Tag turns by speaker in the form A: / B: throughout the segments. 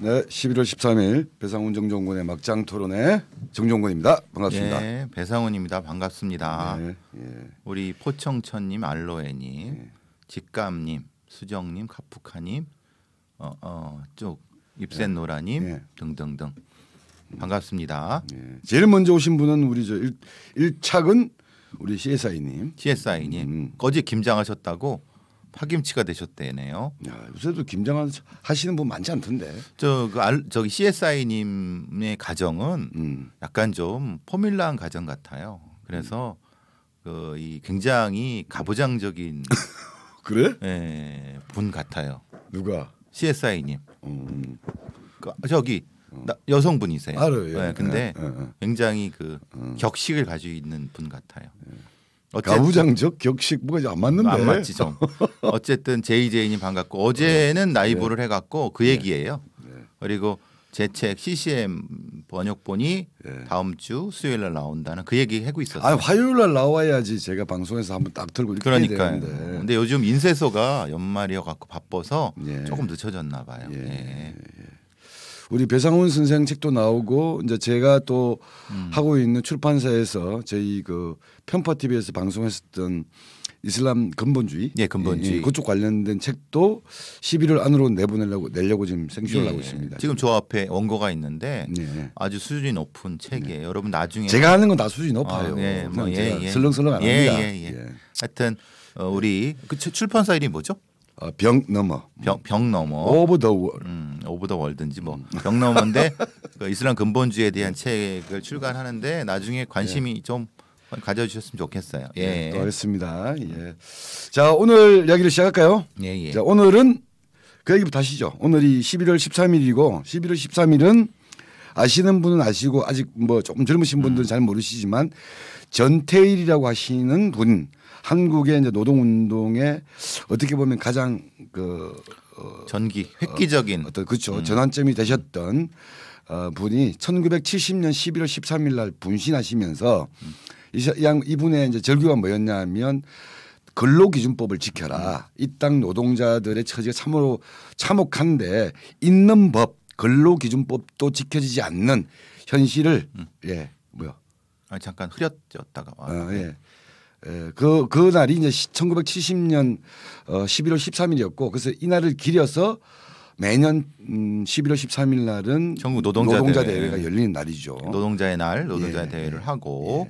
A: 네, 11월 13일 배상훈 정종군의 막장 토론회 정종군입니다. 반갑습니다.
B: 네, 배상훈입니다. 반갑습니다.
A: 네, 예.
B: 우리 포청천님, 알로에님, 직감님, 수정님, 카푸카님, 쭉 입센노라님
A: 예.
B: 등등등 반갑습니다.
A: 예. 제일 먼저 오신 분은 우리 저 일착은 우리 CSI님.
B: CSI님 어제 김장하셨다고 파김치가 되셨대네요.
A: 야, 요새도 김장 하시는 분 많지 않던데.
B: 저기 CSI님의 가정은 약간 좀 포뮬라한 가정 같아요. 그래서 이 굉장히 가부장적인
A: 그래?
B: 예, 분 같아요.
A: 누가?
B: CSI님. 저기 여성분이세요.
A: 알아요.
B: 네, 근데 굉장히 격식을 가지고 있는 분 같아요.
A: 가부장적 격식 뭐가 안 맞는데.
B: 안 맞지 좀. 어쨌든 JJ님 반갑고 어제는 라이브를 해갖고 그 얘기예요. 그리고 제 책 CCM 번역본이 다음 주 수요일 날 나온다는 그 얘기 하고 있었어요.
A: 아, 화요일 날 나와야지 제가 방송에서 한번 딱 들고 읽게
B: 그러니까요.
A: 되는데.
B: 근데 요즘 인쇄소가 연말이어 갖고 바빠서
A: 예.
B: 조금 늦춰졌나 봐요.
A: 예.
B: 예.
A: 우리 배상훈 선생 책도 나오고 이제 제가 또 하고 있는 출판사에서 저희 그 편파 TV에서 방송했었던 이슬람 근본주의,
B: 예, 근본주의.
A: 그쪽 관련된 책도 11월 안으로 내려고 지금 생각을 하고 있습니다.
B: 지금 저 앞에 원고가 있는데
A: 예.
B: 아주 수준이 높은 책이에요. 여러분 나중에
A: 제가 하는 건 다 수준이 높아요.
B: 예, 뭐,
A: 제가 슬렁슬렁 안 합니다.
B: 예. 하여튼 우리 그 출판사 이름이 뭐죠?
A: 병 넘어.
B: 병 넘어.
A: 오브 더 월.
B: 오브 더 월든지 뭐 병 넘어인데 그 이슬람 근본주의에 대한 책을 출간하는데 나중에 관심이 좀 가져주셨으면 좋겠어요. 예.
A: 또 하겠습니다. 예. 자, 오늘 이야기를 시작할까요?
B: 예.
A: 자, 오늘은 그 얘기부터 하시죠. 오늘이 11월 13일이고 11월 13일은 아시는 분은 아시고 아직 뭐 조금 젊으신 분들은 잘 모르시지만 전태일이라고 하시는 분, 한국의 이제 노동운동에 어떻게 보면 가장
B: 전기 획기적인
A: 어떤 그렇죠 전환점이 되셨던 분이 1970년 11월 13일 날 분신하시면서 이분의 이제 절규가 뭐였냐면 근로기준법을 지켜라. 이 땅 노동자들의 처지가 참으로 참혹한데 있는 법 근로기준법도 지켜지지 않는 현실을
B: 잠깐 흐렸졌다가
A: 그 날이 이제 1970년 11월 13일이었고 그래서 이 날을 기려서 매년 11월 13일 날은
B: 전국 노동자
A: 대회가 열리는 날이죠.
B: 노동자의 날, 노동자 대회를 하고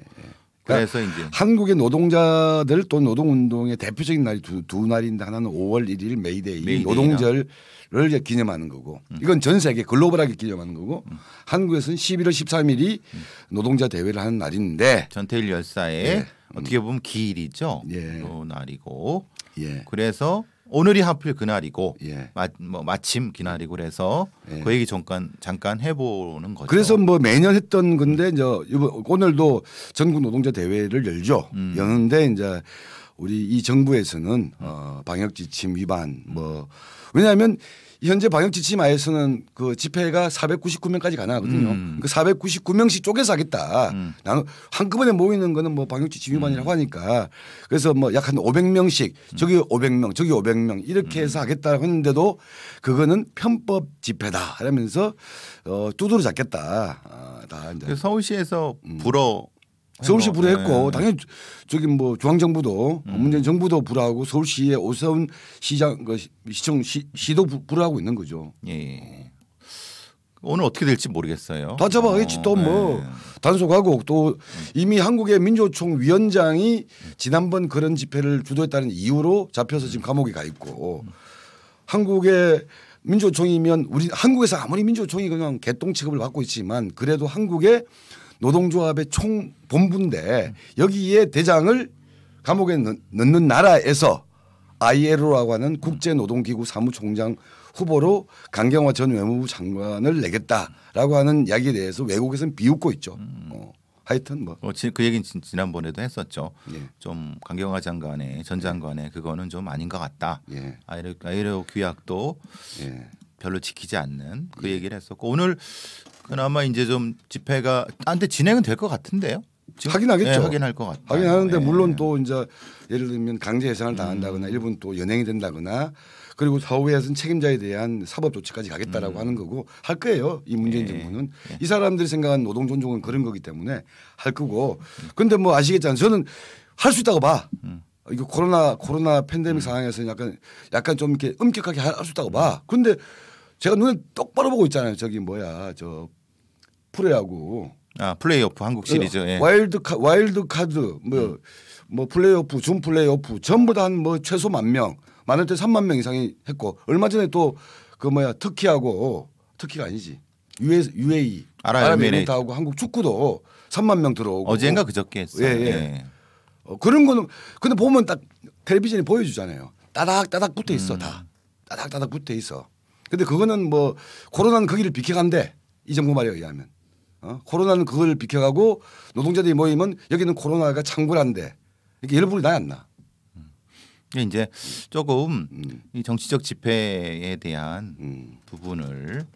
B: 그래서 이제
A: 한국의 노동자들 또 노동운동의 대표적인 날이 두 날인데 하나는 5월 1일 메이데이 노동절을 기념하는 거고 이건 전 세계 글로벌하게 기념하는 거고 한국에서는 11월 13일이 노동자 대회를 하는 날인데
B: 전태일 열사의 어떻게 보면 기일이죠. 그 날이고 그래서 오늘이 하필 그날이고 마침 그날이고 그래서 그 얘기 잠깐 해보는 거죠.
A: 그래서 뭐 매년 했던 건데 이제 오늘도 전국 노동자 대회를 열죠. 여는데 이제 우리 이 정부에서는 방역 지침 위반 왜냐하면 현재 방역 지침 하에서는 그 집회가 499명까지 가능하거든요. 그 499명씩 쪼개서 하겠다. 나는 한꺼번에 모이는 거는 뭐 방역 지침 위반이라고 하니까 그래서 뭐 약 한 500명씩 저기 500명 저기 500명 이렇게 해서 하겠다고 했는데도 그거는 편법 집회다 하면서 두드러 잡겠다. 다 이제
B: 서울시에서
A: 서울시 불허했고 당연히 저기 뭐 중앙정부도 문재인 정부도 불허하고 서울시의 오세훈 시장 시도 불허하고 있는 거죠.
B: 예. 오늘 어떻게 될지 모르겠어요.
A: 다 잡아가겠지 또 뭐 단속하고 또 이미 한국의 민주노총 위원장이 지난번 그런 집회를 주도했다는 이유로 잡혀서 지금 감옥에 가 있고 한국의 민주노총이면 우리 한국에서 아무리 민주노총이 그냥 개똥 취급을 받고 있지만 그래도 한국의 노동조합의 총 본부인데 여기에 대장을 감옥에 넣는 나라에서 ILO라고 하는 국제노동기구 사무총장 후보로 강경화 전 외무부 장관을 내겠다라고 하는 이야기에 대해서 외국에서는 비웃고 있죠. 하여튼 뭐.
B: 그 얘기는 지난번에도 했었죠. 좀 강경화 장관의 전 장관의 그거는 좀 아닌 것 같다. ILO 규약도 별로 지키지 않는 그 얘기를 했었고 오늘 그나마 이제 좀 집회가 진행은 될 것 같은데요.
A: 하긴 하겠죠.
B: 네, 하긴 할 것 같아요.
A: 하긴 하는데 물론 또 이제 예를 들면 강제 해산을 당한다거나 일본 또 연행이 된다거나 그리고 사후에서는 책임자에 대한 사법 조치까지 가겠다라고 하는 거고 할 거예요. 이 문재인 정부는 이 사람들이 생각하는 노동 존중은 그런 거기 때문에 할 거고. 근데 뭐 아시겠잖아요. 저는 할 수 있다고 봐. 이거 코로나 팬데믹 상황에서 약간 좀 이렇게 엄격하게 할 수 있다고 봐. 근데 제가 눈에 똑바로 보고 있잖아요. 저기 뭐야 저 프로야구.
B: 플레이오프 한국 시리즈. 예.
A: 와일드 카드 뭐 플레이오프 준 플레이오프 전부 다 한 뭐 최소 10,000명 많을 때 30,000명 이상이 했고 얼마 전에 또 그 뭐야 터키가 아니지 UAE 아랍에미리트하고 한국 축구도 30,000명 들어오고
B: 어젠가 그저께 했어요.
A: 예. 그런 거는 근데 보면 딱 텔레비전이 보여주잖아요. 따닥따닥 붙어 있어 다 따닥따닥 붙어 있어. 근데 그거는 뭐 코로나는 거기를 비켜간대 이 정부 말에 의하면. 코로나는 그걸 비켜가고 노동자들이 모이면 여기는 코로나가 창궐한데 이렇게 열불이 나야 안 나.
B: 이제 조금 이 정치적 집회에 대한 부분을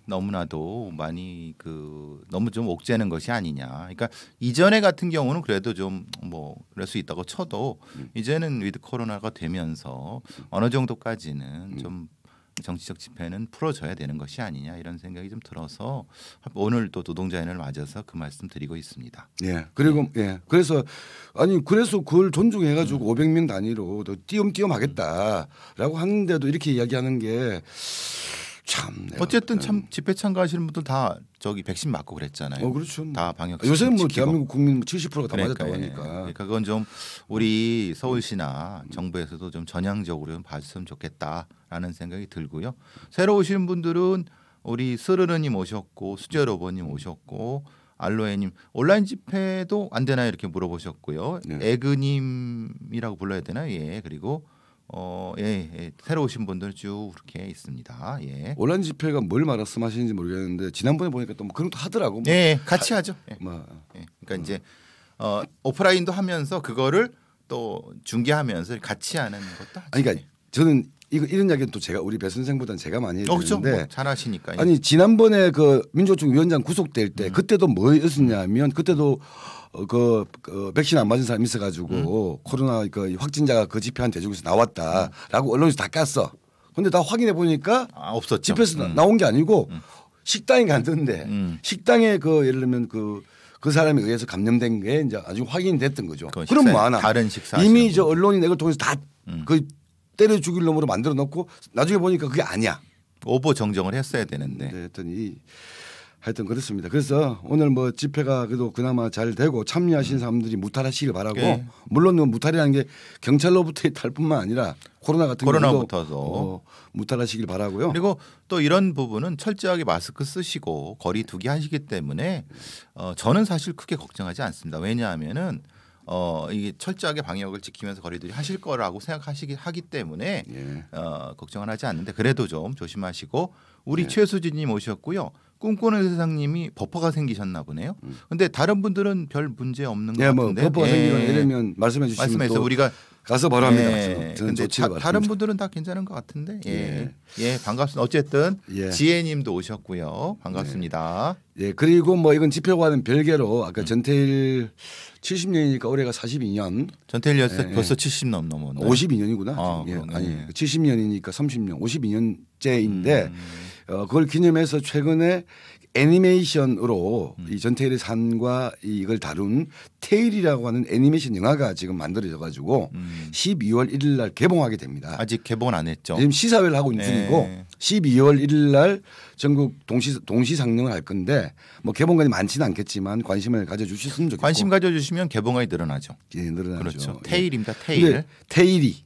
B: 너무나도 많이 너무 좀 옥죄는 것이 아니냐. 그러니까 이전에 같은 경우는 그래도 좀 뭐 그럴 수 있다고 쳐도 이제는 위드 코로나가 되면서 어느 정도까지는 좀 정치적 집회는 풀어줘야 되는 것이 아니냐 이런 생각이 좀 들어서 오늘 또 노동자연을 맞아서 그 말씀 드리고 있습니다.
A: 예. 그리고 그래서 그걸 존중해가지고 500명 단위로 더 띄엄띄엄 하겠다라고 하는데도 이렇게 이야기하는 게 참.
B: 어쨌든 참 집회 참가하시는 분들 다 저기 백신 맞고 그랬잖아요.
A: 그렇죠.
B: 다 방역.
A: 요새는 뭐 대한민국 국민 70%가 다 맞았다고 하니까.
B: 그러니까 그건 좀 우리 서울시나 정부에서도 좀 전향적으로 좀 봐줬으면 좋겠다라는 생각이 들고요. 새로 오시는 분들은 우리 스르르님 오셨고 수재 로버님 오셨고 알로에님 온라인 집회도 안 되나요 이렇게 물어보셨고요. 에그님이라고 불러야 되나요? 예. 그리고 새로 오신 분들 쭉 그렇게 있습니다. 예.
A: 온라인 집회가 뭘 말씀하시는지 모르겠는데 지난번에 보니까 또 뭐 그런 거 하더라고.
B: 예, 같이 하죠. 예. 그러니까 이제 오프라인도 하면서 그거를 또 중계하면서 같이 하는 것도 하죠.
A: 그러니까 저는 이런 이야기는 또 제가 우리 배 선생보다는 제가 많이 했는데
B: 그렇죠. 뭐 잘하시니까.
A: 아니 지난번에 그 민주노총 위원장 구속될 때 그때도 뭐였었냐면 그때도 그 백신 안 맞은 사람이 있어가지고 코로나 그 확진자가 그 집회한 대중에서 나왔다라고 언론에서 다 깠어. 근데 다 확인해 보니까
B: 없었죠.
A: 집회에서 나온 게 아니고 식당에 갔는데 식당에 예를 들면 그 사람에 의해서 감염된 게 이제 아주 확인이 됐던 거죠. 그럼 뭐 하나
B: 다른 식사
A: 이미 저 언론이 이걸 통해서 다 때려 죽일 놈으로 만들어 놓고 나중에 보니까 그게 아니야.
B: 오보 정정을 했어야 되는데.
A: 하여튼 그렇습니다. 그래서 오늘 뭐 집회가 그래도 그나마 잘 되고 참여하신 사람들이 무탈하시길 바라고 물론 무탈이라는 게 경찰로부터의 탈뿐만 아니라 코로나 같은
B: 코로나부터도
A: 무탈하시길 바라고요.
B: 그리고 또 이런 부분은 철저하게 마스크 쓰시고 거리 두기 하시기 때문에 저는 사실 크게 걱정하지 않습니다. 왜냐하면은 이게 철저하게 방역을 지키면서 거리두기 하실 거라고 하기 때문에 걱정을 하지 않는데 그래도 좀 조심하시고 우리 최수진님 오셨고요. 꿈꾸는 세상님이 버퍼가 생기셨나 보네요. 그런데 다른 분들은 별 문제 없는 것 같은데.
A: 버퍼가 생기거나 이러면 말씀해 주시면 또
B: 우리가
A: 가서 바로 합니다.
B: 그런데 다른 분들은 다 괜찮은 것 같은데. 반갑습니다. 어쨌든 지혜님도 오셨고요. 반갑습니다.
A: 그리고 뭐 이건 집회와는 별개로 아까 전태일 70년이니까 올해가 42년.
B: 전태일 벌써 70 넘었네.
A: 52년이구나. 아니 70년이니까 30년, 52년째인데 그걸 기념해서 최근에 애니메이션으로 이 전태일의 삶과 이걸 다룬 테일이라고 하는 애니메이션 영화가 지금 만들어져 가지고 12월 1일 날 개봉하게 됩니다.
B: 아직 개봉은 안 했죠.
A: 지금 시사회를 하고 있는 중이고 12월 1일 날 전국 동시 상영을 할 건데 뭐 개봉관이 많지는 않겠지만 관심을 가져주셨으면 좋겠고.
B: 관심 가져주시면 개봉관이 늘어나죠.
A: 늘어나죠.
B: 그렇죠. 테일입니다. 테일이.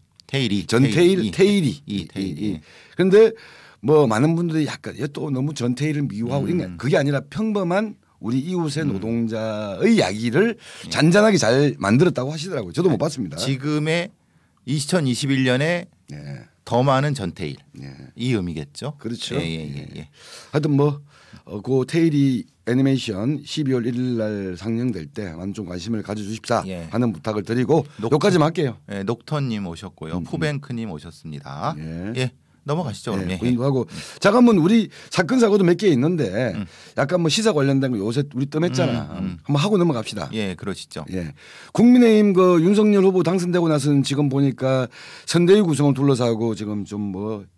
A: 전태일 테일이. 그런데 뭐 많은 분들이 약간 또 너무 전태일을 미워하고 그게 아니라 평범한 우리 이웃의 노동자의 이야기를 잔잔하게 잘 만들었다고 하시더라고요. 저도 못 봤습니다.
B: 지금의 2021년에 더 많은 전태일 이 의미겠죠.
A: 그렇죠. 하여튼 그 테일이 애니메이션 12월 1일 날 상영될 때 많은 좀 관심을 가져주십사 하는 부탁을 드리고 여기까지만 할게요.
B: 녹턴님 오셨고요. 푸뱅크님 오셨습니다. 넘어가시죠.
A: 예, 하고 잠깐만 우리 사건 사고도 몇 개 있는데 약간 뭐 시사 관련된 거 요새 우리 뜸했잖아. 한번 하고 넘어갑시다.
B: 예, 그러시죠.
A: 예, 국민의힘 그 윤석열 후보 당선되고 나서는 지금 보니까 선대위 구성을 둘러싸고 지금 좀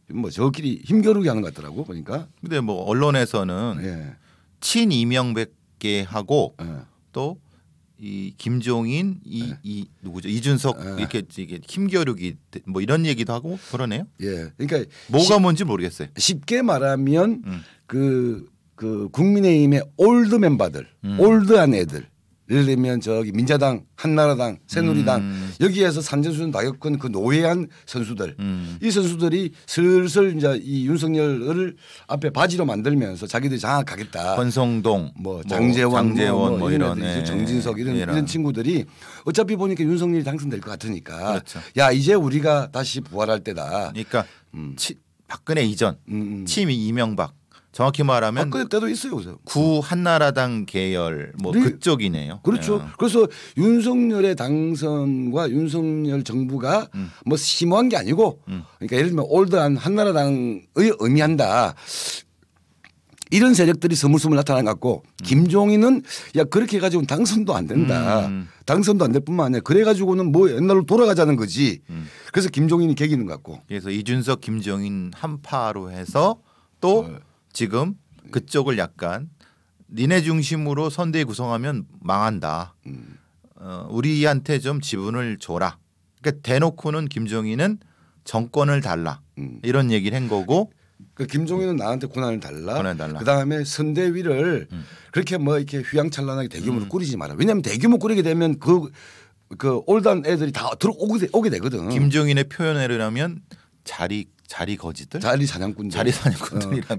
A: 뭐 저끼리 힘겨루기 하는 것 같더라고 보니까.
B: 근데 뭐 언론에서는
A: 예.
B: 친 이명백계 하고 또 이 김종인 이 누구죠 이준석 이렇게 힘겨루기 뭐 이런 얘기도 하고 그러네요.
A: 예, 그러니까
B: 뭐가 뭔지 모르겠어요.
A: 쉽게 말하면 그 국민의힘의 올드 멤버들, 올드한 애들. 예를 들면 저기 민자당, 한나라당, 새누리당 여기에서 산전수전 다 겪은 그 노예한 선수들 이 선수들이 슬슬 이제 이 윤석열을 앞에 바지로 만들면서 자기들이 장악하겠다.
B: 권성동,
A: 뭐 장제원
B: 뭐 이런
A: 정진석 이런 친구들이 어차피 보니까 윤석열이 당선될 것 같으니까
B: 그렇죠.
A: 야 이제 우리가 다시 부활할 때다.
B: 그러니까 박근혜 이전 친 이명박. 정확히 말하면
A: 박근혜 때도 있어요. 그래서.
B: 구 한나라당 계열 뭐 그쪽이네요.
A: 그렇죠. 그래서 윤석열의 당선과 윤석열 정부가 뭐 심오한 게 아니고 그러니까 예를 들면 올드한 한나라당의 의미한다. 이런 세력들이 스물스물 나타난 것 같고 김종인은 야 그렇게 해가지고는 당선도 안 된다. 당선도 안 될 뿐만 아니라 그래가지고는 뭐 옛날로 돌아가자는 거지. 그래서 김종인이 개기는 것 같고.
B: 그래서 이준석 김종인 한파로 해서 또 지금 그쪽을 약간 니네 중심으로 선대위 구성하면 망한다. 우리한테 좀 지분을 줘라. 그러니까 대놓고는 김종인은 정권을 달라. 이런 얘기를 한 거고.
A: 그 김종인은 나한테 권한을 달라. 그다음에 선대위를 그렇게 뭐 이렇게 휘황찬란하게 대규모로 꾸리지 마라. 왜냐하면 대규모 꾸리게 되면 그 올드한 애들이 다 들어오게 되거든.
B: 김종인의 표현을 하면 자리 거지들,
A: 자리 사냥꾼들,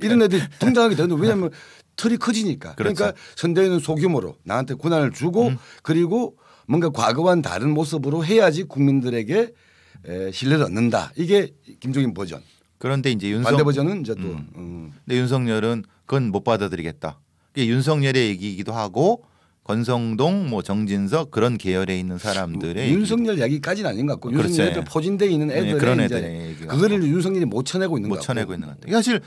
B: 이런
A: 애들이 등장하게 되는데 왜냐하면 틀이 커지니까.
B: 그렇죠.
A: 그러니까 선대위는 소규모로 나한테 권한을 주고 그리고 뭔가 과거와는 다른 모습으로 해야지 국민들에게 신뢰를 얻는다. 이게 김종인 버전.
B: 그런데 이제
A: 반대 버전은 이제 또.
B: 근데 윤석열은 그건 못 받아들이겠다. 그게 윤석열의 얘기이기도 하고. 권성동, 뭐 정진석 그런 계열에 있는 사람들의
A: 윤석열 이야기까지는 아닌 것 같고
B: 그렇죠.
A: 윤석열 포진되어 있는 애들의
B: 그런 애들의 얘기가
A: 그거를 윤석열이 못 쳐내고 있는 것 같고.
B: 못 쳐내고 있는 것 같아요. 사실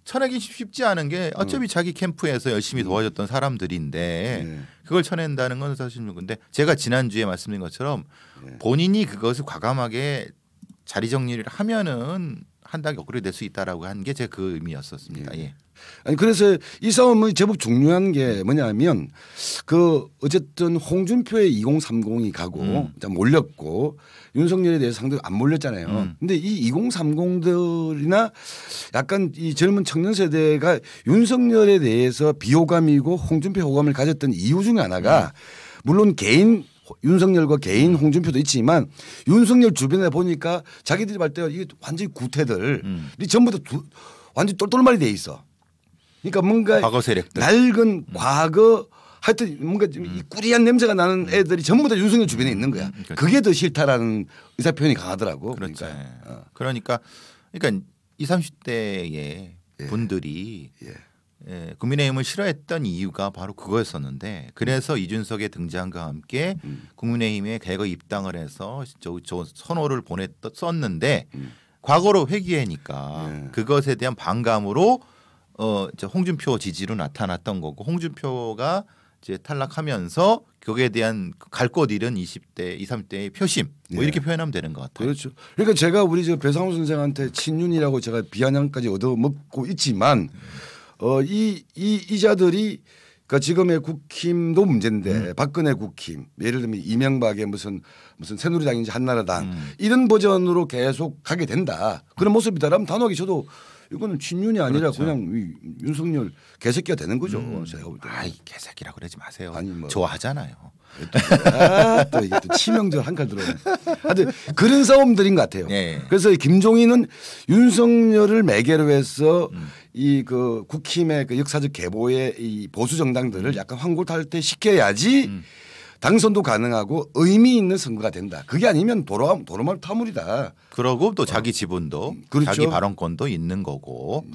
B: 쳐내기 쉽지 않은 게 어차피 자기 캠프에서 열심히 도와줬던 사람들인데 그걸 쳐낸다는 건 사실 근데 제가 지난주에 말씀드린 것처럼 본인이 그것을 과감하게 자리 정리를 하면은 한 단계 업그레이드 될 수 있다라고 한 게 제 그 의미였었습니다. 예.
A: 아니 그래서 이 싸움은 제법 중요한 게 뭐냐면 그 어쨌든 홍준표의 2030이 가고 몰렸고 윤석열에 대해서 상당히 안 몰렸잖아요. 근데 이 2030들이나 약간 이 젊은 청년 세대가 윤석열에 대해서 비호감이고 홍준표 호감을 가졌던 이유 중에 하나가 물론 개인 윤석열과 개인 홍준표도 있지만 윤석열 주변에 보니까 자기들이 볼 때 이게 완전히 구태들 전부 다 완전히 똘똘말이 돼 있어. 그러니까 뭔가
B: 과거 세력들.
A: 낡은 과거 하여튼 뭔가 이 꾸리한 냄새가 나는 애들이 전부 다 윤석열 주변에 있는 거야.
B: 그렇죠.
A: 그게 더 싫다라는 의사 표현이 강하더라고.
B: 그렇죠. 그러니까 20, 30대의 분들이 국민의힘을 싫어했던 이유가 바로 그거였었는데 그래서 이준석의 등장과 함께 국민의힘에 개거 입당을 해서 저 선호를 썼는데 과거로 회귀하니까 그것에 대한 반감으로 홍준표 지지로 나타났던 거고 홍준표가 이제 탈락하면서 거기에 대한 갈 곳 잃은 20대, 20, 30대의 표심 뭐 이렇게 표현하면 되는 것 같아요.
A: 그렇죠. 그러니까 제가 우리 저 배상훈 선생한테 친윤이라고 제가 비아냥까지 얻어먹고 있지만 이 자들이 그러니까 지금의 국힘도 문제인데 박근혜 국힘 예를 들면 이명박의 무슨 새누리당인지 한나라당 이런 버전으로 계속 가게 된다. 그런 모습이다라면 단호하게 저도 이거는 친윤이 아니라
B: 그렇죠.
A: 그냥 윤석열 개새끼가 되는 거죠. 제가 볼 때.
B: 아이 개새끼라 그러지 마세요.
A: 아니 뭐
B: 좋아하잖아요.
A: 또 이게 또 치명적 한 칼 들어오네. 하여튼 그런 싸움들인 것 같아요.
B: 네.
A: 그래서 김종인은 윤석열을 매개로 해서 이 그 국힘의 그 역사적 계보의 이 보수 정당들을 약간 환골탈태 시켜야지 당선도 가능하고 의미 있는 선거가 된다. 그게 아니면 도로말 타물이다.
B: 그러고 또 자기 지분도
A: 그렇죠.
B: 자기 발언권도 있는 거고.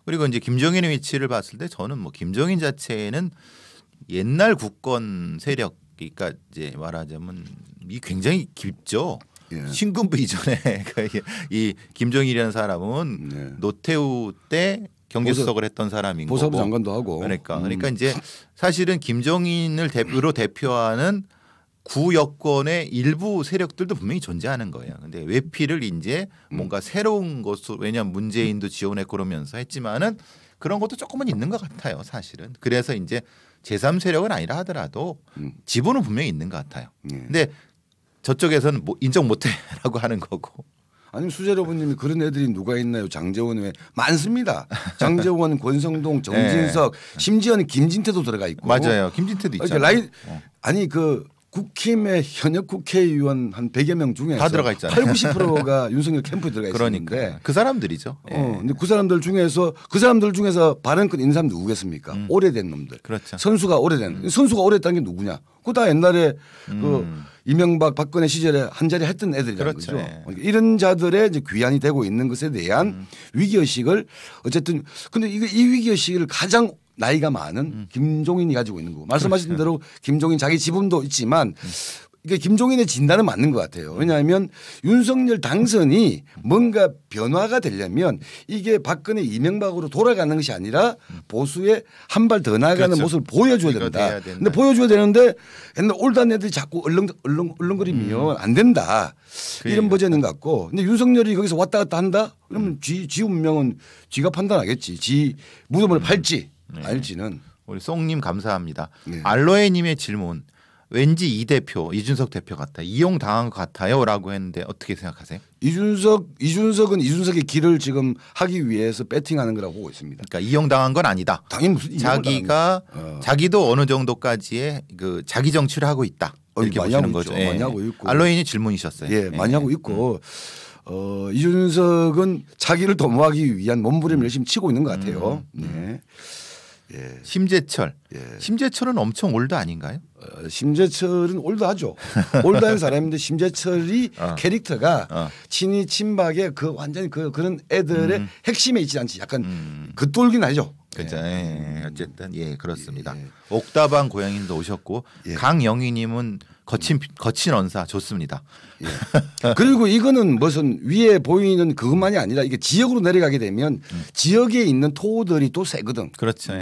B: 그리고 이제 김종인의 위치를 봤을 때 저는 뭐 김종인 자체는 옛날 국권 세력 그러니까 이제 말하자면 이 굉장히 깊죠. 신군부 이전에 이 김종일이라는 사람은 노태우 때 경제수석을 했던 사람인 거고
A: 보사부 장관도 하고
B: 그러니까 이제 사실은 김종인을 대표하는 구여권의 일부 세력들도 분명히 존재하는 거예요. 근데 외피를 이제 뭔가 새로운 것으로 왜냐하면 문재인도 지원했고 그러면서 했지만은 그런 것도 조금은 있는 것 같아요. 사실은. 그래서 이제 제3세력은 아니라 하더라도 지분은 분명히 있는 것 같아요. 근데 저쪽에서는 뭐 인정 못해라고 하는 거고.
A: 아니 수재로부님이 그런 애들이 누가 있나요? 장제원 외에 많습니다. 장제원, 권성동, 정진석, 심지어는 김진태도 들어가 있고.
B: 맞아요. 김진태도 있잖아요.
A: 그러니까 아니 그 국힘의 현역 국회의원 한 100여 명 중에서
B: 다 들어가 있잖아요.
A: 80~90%가 윤석열 캠프에 들어가 있는데
B: 그러니까 그 사람들이죠.
A: 근데 그 사람들 중에서 발언권 있는 사람 누구겠습니까? 오래된 놈들.
B: 그렇죠.
A: 선수가 오래됐다는 게 누구냐? 그거 다 옛날에 그 이명박 박근혜 시절에 한 자리 했던 애들이라는
B: 그렇죠.
A: 거죠. 이런 자들의 이제 귀환이 되고 있는 것에 대한 위기의식을 어쨌든 근데 이 위기의식을 가장 나이가 많은 김종인이 가지고 있는 거고 말씀하신
B: 그렇죠.
A: 대로 김종인 자기 지분도 있지만 이게 김종인의 진단은 맞는 것 같아요. 왜냐하면 윤석열 당선이 뭔가 변화가 되려면 이게 박근혜 이명박으로 돌아가는 것이 아니라 보수에 한 발 더 나아가는
B: 그렇죠.
A: 모습을 보여줘야 된다. 근데 보여줘야 되는데 옛날 올드한 애들이 자꾸 얼렁거리면 안 된다. 이런 버전인 것 같고. 근데 윤석열이 거기서 왔다 갔다 한다? 그러면 지 운명은 지가 판단하겠지. 지 무덤을 팔지 알지는.
B: 우리 송님 감사합니다. 알로에님의 질문. 왠지 이 대표 이준석 대표 같아 이용당한 것 같아요라고 했는데 어떻게 생각하세요?
A: 이준석은 이준석의 길을 지금 하기 위해서 배팅하는 거라고 보고 있습니다.
B: 그러니까 이용당한 건 아니다.
A: 당연히 무슨
B: 자기도 어느 정도까지의 그 자기 정치를 하고 있다. 이렇게 보시는 거죠.
A: 많이 하고 있고.
B: 알로인이 질문이셨어요.
A: 많이 하고 있고 이준석은 자기를 도모하기 위한 몸부림을 열심히 치고 있는 것 같아요.
B: 심재철은 엄청 올드 아닌가요?
A: 심재철은 올드하죠. 올드한 사람인데 심재철이 캐릭터가 친이 친박의 그 완전히 그런 애들의 핵심에 있지 않지. 약간 겉돌긴 하죠.
B: 그렇죠. 어쨌든 그렇습니다. 옥다방 고양이님도 오셨고 강영희님은 거친 언사 좋습니다.
A: 그리고 이거는 무슨 위에 보이는 그것만이 아니라 이게 지역으로 내려가게 되면 지역에 있는 토들이 또 세거든.
B: 그렇죠.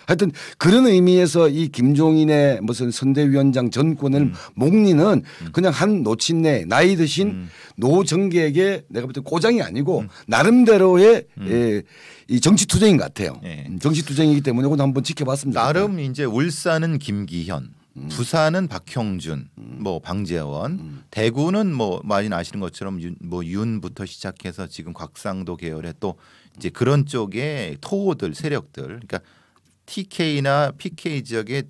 A: 하여튼 그런 의미에서 이 김종인의 무슨 선대위원장 전권을 목리는 그냥 한 노친네 나이 드신 노정객의 내가 볼 때 고장이 아니고 나름대로의 이 정치 투쟁인 것 같아요. 정치 투쟁이기 때문에 이건 한번 지켜봤습니다.
B: 나름 이제 울산은 김기현. 부산은 박형준, 뭐 방재원, 대구는 뭐 많이 아시는 것처럼 윤부터 시작해서 지금 곽상도 계열의 또 이제 그런 쪽의 토호들 세력들, 그러니까 TK나 PK 지역에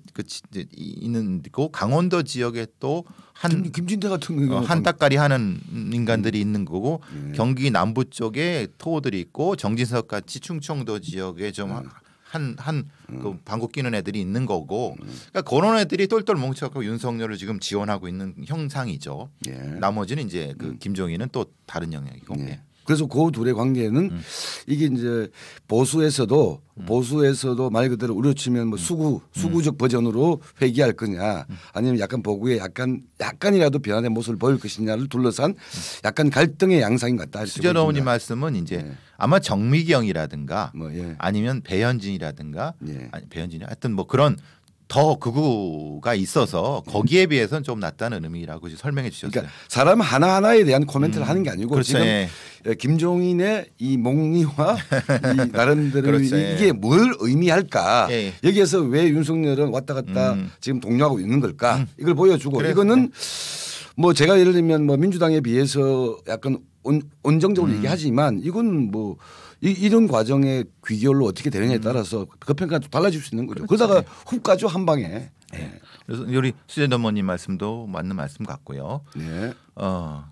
B: 있는 거 강원도 지역에 또 한
A: 김진태 같은
B: 한따까리 하는 인간들이 있는 거고 경기 남부 쪽에 토호들이 있고 정진석 같이 충청도 지역에 좀 그 방구 끼는 애들이 있는 거고, 그러니까 그런 애들이 똘똘 뭉쳐서 윤석열을 지금 지원하고 있는 형상이죠. 나머지는 이제 그 김종인은 또 다른 영역이고.
A: 그래서 그 둘의 관계는 이게 이제 보수에서도 말 그대로 우려치면 뭐 수구적 버전으로 회귀할 거냐 아니면 약간 보구에 약간이라도 변화된 모습을 보일 것이냐를 둘러싼 약간 갈등의 양상인 것 같다.
B: 수재로우님 말씀은 이제 아마 정미경이라든가 아니면 배현진이라든가 아니 배현진이 하여튼 뭐 그런 더 극우가 있어서 거기에 비해서는 좀 낫다는 의미라고 설명해 주셨어요.
A: 그러니까 사람 하나하나에 대한 코멘트를 하는 게 아니고
B: 그렇죠.
A: 지금 김종인의 이 목리와 이 나름대로 이게 뭘 의미할까 여기에서 왜 윤석열은 왔다 갔다 지금 동요하고 있는 걸까 이걸 보여주고 이거는 뭐 제가 예를 들면 뭐 민주당에 비해서 약간 온정적으로 얘기하지만 이건 뭐 이런 과정의 귀결로 어떻게 되느냐에 따라서 그 평가가 달라질 수 있는 거죠.
B: 그렇죠.
A: 그러다가 훅 가죠 한 방에.
B: 그래서 우리 수재더머님 말씀도 맞는 말씀 같고요.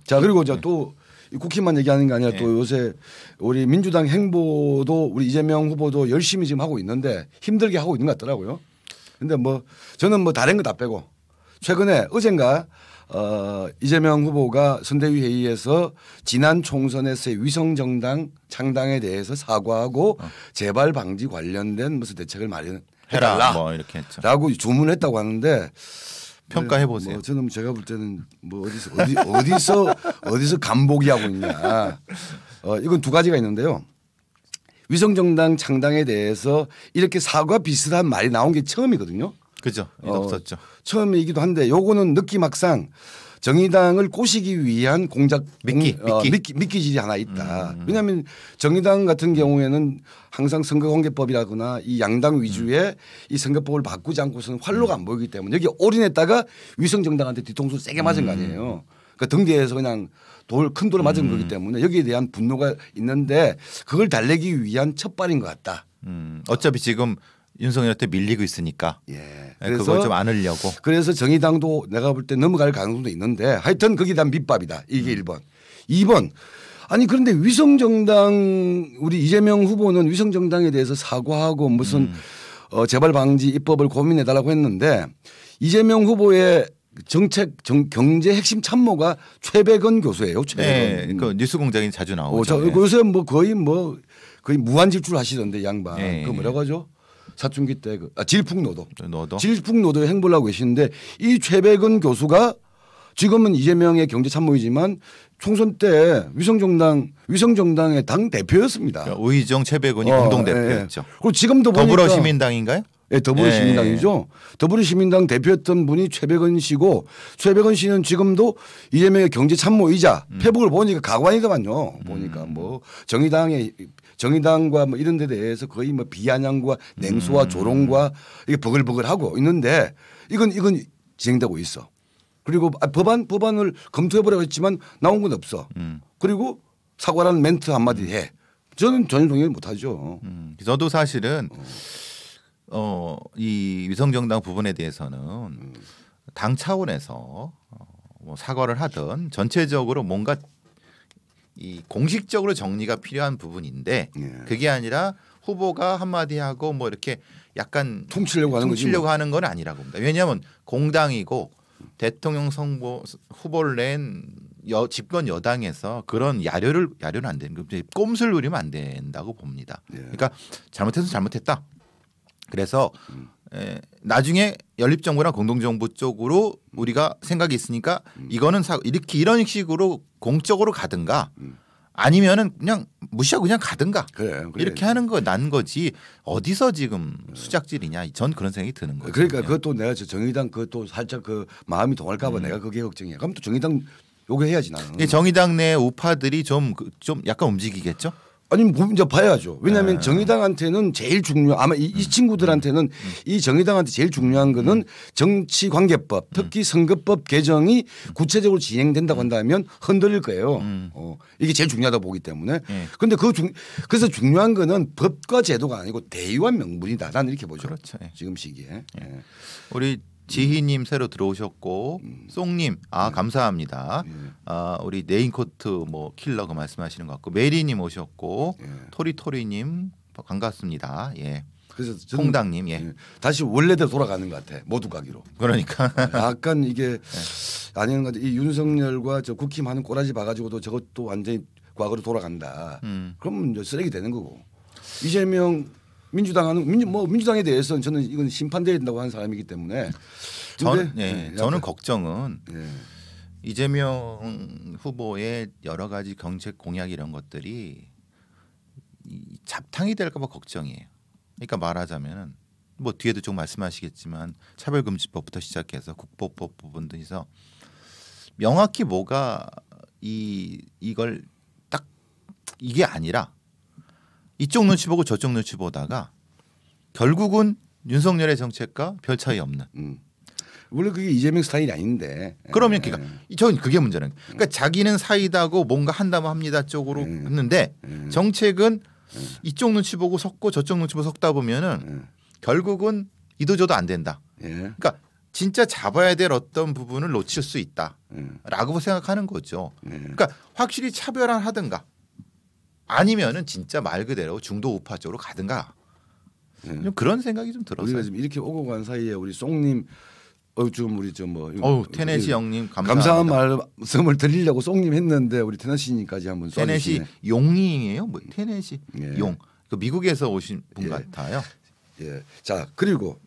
A: 자 그리고 또 국힘만 얘기하는 게 아니라 또 요새 우리 민주당 행보도 우리 이재명 후보도 열심히 지금 하고 있는데 힘들게 하고 있는 것 같더라고요. 근데 뭐 저는 뭐 다른 거 다 빼고 최근에 어젠가 이재명 후보가 선대위 회의에서 지난 총선에서의 위성정당 창당에 대해서 사과하고 재발 방지 관련된 무슨 대책을 마련해달라
B: 뭐 이렇게 했죠.
A: 라고 주문했다고 하는데
B: 평가해 보세요.
A: 뭐 저는 제가 볼 때는 뭐 어디서 간보기 하고 있냐. 이건 두 가지가 있는데요. 위성정당 창당에 대해서 이렇게 사과 비슷한 말이 나온 게 처음이거든요.
B: 그죠. 없었죠.
A: 처음이기도 한데 요거는 느낌학상 정의당을 꼬시기 위한 공작 미끼질이 하나 있다. 왜냐하면 정의당 같은 경우에는 항상 선거관계법이라거나 이 양당 위주의 이 선거법을 바꾸지 않고서는 활로가 안 보이기 때문에 여기 올인했다가 위성정당한테 뒤통수 세게 맞은 거 아니에요. 그러니까 등대에서 그냥 큰 돌을 맞은 거기 때문에 여기에 대한 분노가 있는데 그걸 달래기 위한 첫발인 것 같다.
B: 어차피 지금 윤석열한테 밀리고 있으니까
A: 그래서
B: 그걸 좀 안으려고.
A: 그래서 정의당도 내가 볼 때 넘어갈 가능성도 있는데 하여튼 거기에 대한 밑밥이다. 이게 1번. 2번. 아니 그런데 위성정당 우리 이재명 후보는 위성정당에 대해서 사과하고 무슨 재발 방지 입법을 고민해달라고 했는데 이재명 후보의 정책 경제 핵심 참모가 최백은 교수예요. 최백은.
B: 네, 그 뉴스공장이 자주 나오죠.
A: 요새 거의 무한 질주를 하시던데 양반. 그 뭐라고 하죠? 사춘기 때 질풍노도. 질풍노도에 행보를 하고 계시는데 이 최백은 교수가 지금은 이재명의 경제 참모이지만 총선 때 위성정당의 당 대표였습니다.
B: 그러니까 우희정 최백은이 공동 대표였죠.
A: 그리고 지금도 보니까
B: 더불어시민당인가요?
A: 네, 더불어시민당이죠. 더불어시민당 대표였던 분이 최백은 씨고 최백은 씨는 지금도 이재명의 경제 참모이자 페북을 보니까 가관이더만요. 보니까 뭐 정의당과 뭐 이런 데 대해서 거의 뭐 비아냥과 냉소와 조롱과 이게 버글버글하고 있는데 이건 진행되고 있어. 그리고 법안을 검토해보라고 했지만 나온 건 없어. 그리고 사과라는 멘트 한마디 해. 저는 전혀 동의 못하죠.
B: 저도 사실은 이 위성정당 부분에 대해서는 당 차원에서 뭐 사과를 하든 전체적으로 뭔가 이 공식적으로 정리가 필요한 부분인데 그게 아니라 후보가 한마디 하고 뭐 이렇게 약간 퉁치려고 하는 건 아니라고 봅니다. 왜냐하면 공당이고 대통령 선거 후보를 낸 집권 여당에서 그런 야료는 안 되는 거예요. 꼼수를 부리면 안 된다고 봅니다. 그러니까 잘못해서 잘못했다. 그래서 나중에 연립정부나 공동정부 쪽으로 우리가 생각이 있으니까 이거는 이런 식으로 공적으로 가든가 아니면은 그냥 무시하고 그냥 가든가 이렇게 하는 거 난 거지 어디서 지금 수작질이냐 전 그런 생각이 드는 거예요.
A: 그러니까 그것도 내가 정의당 그것도 살짝 그 마음이 동할까봐 내가 그게 걱정이야. 그럼 또 정의당 요거 해야지 나는.
B: 정의당 내 우파들이 좀 약간 움직이겠죠?
A: 아니 이제 봐야죠. 왜냐하면 정의당한테는 제일 아마 이 친구들한테는 이 정의당한테 제일 중요한 거는 정치관계법 특히 선거법 개정이 구체적으로 진행된다고 한다면 흔들릴 거예요. 이게 제일 중요하다고 보기 때문에. 그런데 그래서 중요한 거는 법과 제도가 아니고 대의와 명분이다. 나는 이렇게 보죠.
B: 그렇죠.
A: 지금 시기에.
B: 우리 지희님 새로 들어오셨고 송님 감사합니다. 우리 네인코트 뭐 킬러 그 말씀하시는 것 같고 메리님 오셨고 토리토리님 반갑습니다.
A: 그래서
B: 홍당님
A: 다시 원래대로 돌아가는 것 같아. 모두 가기로.
B: 그러니까
A: 약간 이게 아니는 것 같아. 이 윤석열과 저 국힘 하는 꼬라지 봐가지고도 저것도 완전히 과거로 돌아간다. 그러면 이제 쓰레기 되는 거고. 이재명 민주당에 대해서는 저는 이건 심판돼야 된다고 하는 사람이기 때문에
B: 저는 걱정은 이재명 후보의 여러 가지 정책 공약 이런 것들이 잡탕이 될까 봐 걱정이에요. 그러니까 말하자면은 뭐 뒤에도 좀 말씀하시겠지만 차별금지법부터 시작해서 국보법 부분들에서 명확히 뭐가 이걸 딱 이게 아니라 이쪽 눈치 보고 저쪽 눈치 보다가 결국은 윤석열의 정책과 별 차이 없는.
A: 원래 그게 이재명 스타일이 아닌데.
B: 그러면 전 그게 문제는. 그러니까 자기는 사이다고 뭔가 한다면 합니다 쪽으로 했는데 정책은 이쪽 눈치 보고 섰고 저쪽 눈치 보고 섰다 보면은 결국은 이도저도 안 된다. 그러니까 진짜 잡아야 될 어떤 부분을 놓칠 수 있다라고 생각하는 거죠. 그러니까 확실히 차별화하든가. 아니면은 진짜 말 그대로 중도 우파 쪽으로 가든가 좀 그런 생각이 좀 들어서
A: 우리가 지금 이렇게 오고 간 사이에 우리 송님 지금 우리
B: 테네시 형님
A: 감사한 말씀을 드리려고 송님 했는데 우리 테네시님까지 한번 쏴주시네.
B: 테네시 용이에요? 뭐 테네시 용 그 미국에서 오신 분 같아요.
A: 자 그리고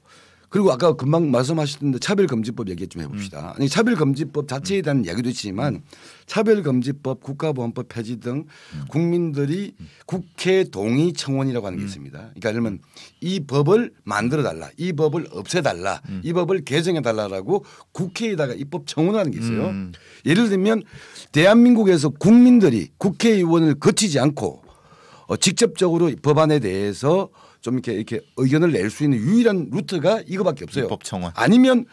A: 그리고 아까 금방 말씀하셨는데 차별금지법 얘기 좀 해봅시다. 아니 차별금지법 자체에 대한 이야기도 있지만 차별금지법, 국가보안법 폐지 등 국민들이 국회 동의 청원이라고 하는 게 있습니다. 그러니까 예를 들면 이 법을 만들어 달라, 이 법을 없애달라, 이 법을 개정해 달라라고 국회에다가 입법 청원하는 게 있어요. 예를 들면 대한민국에서 국민들이 국회의원을 거치지 않고 직접적으로 법안에 대해서 좀 이렇게 의견을 낼 수 있는 유일한 루트가 이거밖에 없어요.
B: 입법 청원.
A: 아니면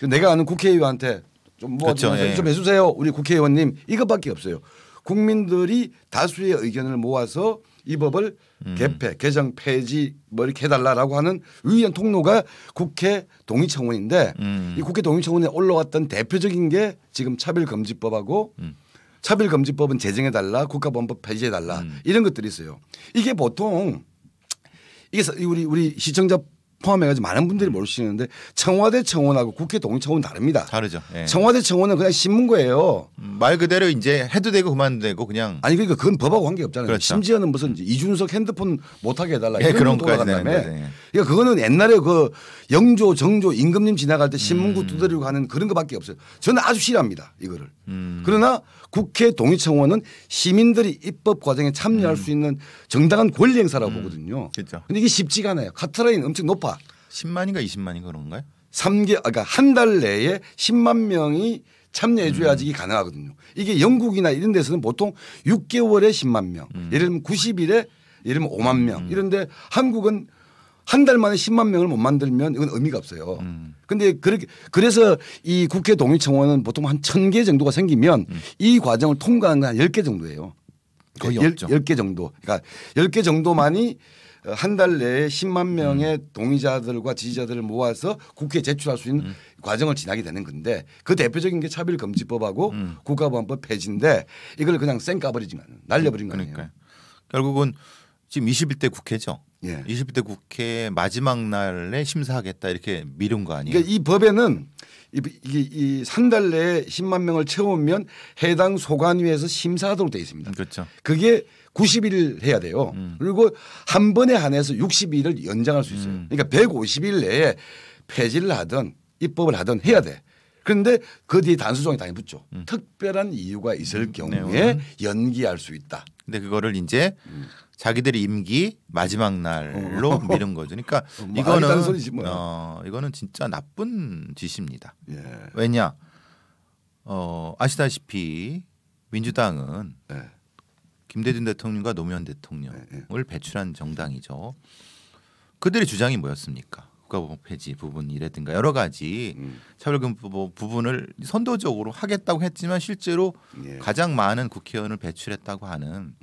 A: 내가 아는 국회의원한테 좀 뭐 좀
B: 그렇죠.
A: 해주세요, 우리 국회의원님, 이것밖에 없어요. 국민들이 다수의 의견을 모아서 이 법을 개폐, 개정, 폐지 뭐 이렇게 해달라라고 하는 유일한 통로가 국회 동의청원인데 이 국회 동의청원에 올라왔던 대표적인 게 지금 차별금지법하고 차별금지법은 제정해달라, 국가보안법 폐지해달라 이런 것들이 있어요. 이게 보통 이게 우리 시청자 포함해가지고 많은 분들이 모르시는데 청와대 청원하고 국회 동의 청원은 다릅니다.
B: 다르죠. 예.
A: 청와대 청원은 그냥 신문고예요.
B: 말 그대로 이제 해도 되고 그만도 되고 그냥.
A: 아니 그러니까 그건 법하고 관계 없잖아요.
B: 그렇죠.
A: 심지어는 무슨 이준석 핸드폰 못하게 해달라
B: 예,
A: 이런 것까지 되는데. 그러니까 그거는 옛날에 그 영조 정조 임금님 지나갈 때 신문구 두드리고 하는 그런 것밖에 없어요. 저는 아주 싫어합니다 이거를. 그러나 국회 동의청원은 시민들이 입법 과정에 참여할 수 있는 정당한 권리 행사라고 보거든요.
B: 그렇죠.
A: 근데 이게 쉽지가 않아요. 카트라인 엄청 높아.
B: 10만인가 20만인가 그런가요?
A: 3개 그러니까 한 달 내에 10만 명이 참여해 줘야지 이게 가능하거든요. 이게 영국이나 이런 데서는 보통 6개월에 10만 명. 예를 들면 90일에 예를 들면 5만 명. 이런데 한국은 한 달 만에 10만 명을 못 만들면 이건 의미가 없어요. 그런데 그래서 이 국회 동의청원은 보통 한 1,000개 정도가 생기면 이 과정을 통과하는 건 한 10개 정도예요.
B: 거의 없죠.
A: 10개 정도. 그러니까 10개 정도만이 한 달 내에 10만 명의 동의자들과 지지자들을 모아서 국회에 제출할 수 있는 과정을 지나게 되는 건데 그 대표적인 게 차별금지법하고 국가보안법 폐지인데 이걸 그냥 쌩 까버리지만 날려버린 거 아니에요.
B: 그러니까요. 결국은 지금 21대 국회죠.
A: 예.
B: 21대 국회 마지막 날에 심사하겠다 이렇게 미룬 거 아니에요?
A: 그러니까 이 법에는 이 한 달 내에 10만 명을 채우면 해당 소관위에서 심사하도록 되어 있습니다.
B: 그렇죠.
A: 그게 90일 해야 돼요. 그리고 한 번에 한해서 60일을 연장할 수 있어요. 그러니까 150일 내에 폐지를 하든 입법을 하든 해야 돼. 그런데 그 뒤에 단수조항이 당연히 붙죠. 특별한 이유가 있을 경우에 연기할 수 있다.
B: 근데 그거를 이제 자기들이 임기 마지막 날로 미룬 거죠. 그러니까 이거는 진짜 나쁜 짓입니다.
A: 예.
B: 왜냐? 아시다시피 민주당은 김대중 대통령과 노무현 대통령을 배출한 정당이죠. 그들의 주장이 뭐였습니까? 국가보안법 폐지 부분이라든가 여러 가지 차별금지법 부분을 선도적으로 하겠다고 했지만 실제로 가장 많은 국회의원을 배출했다고 하는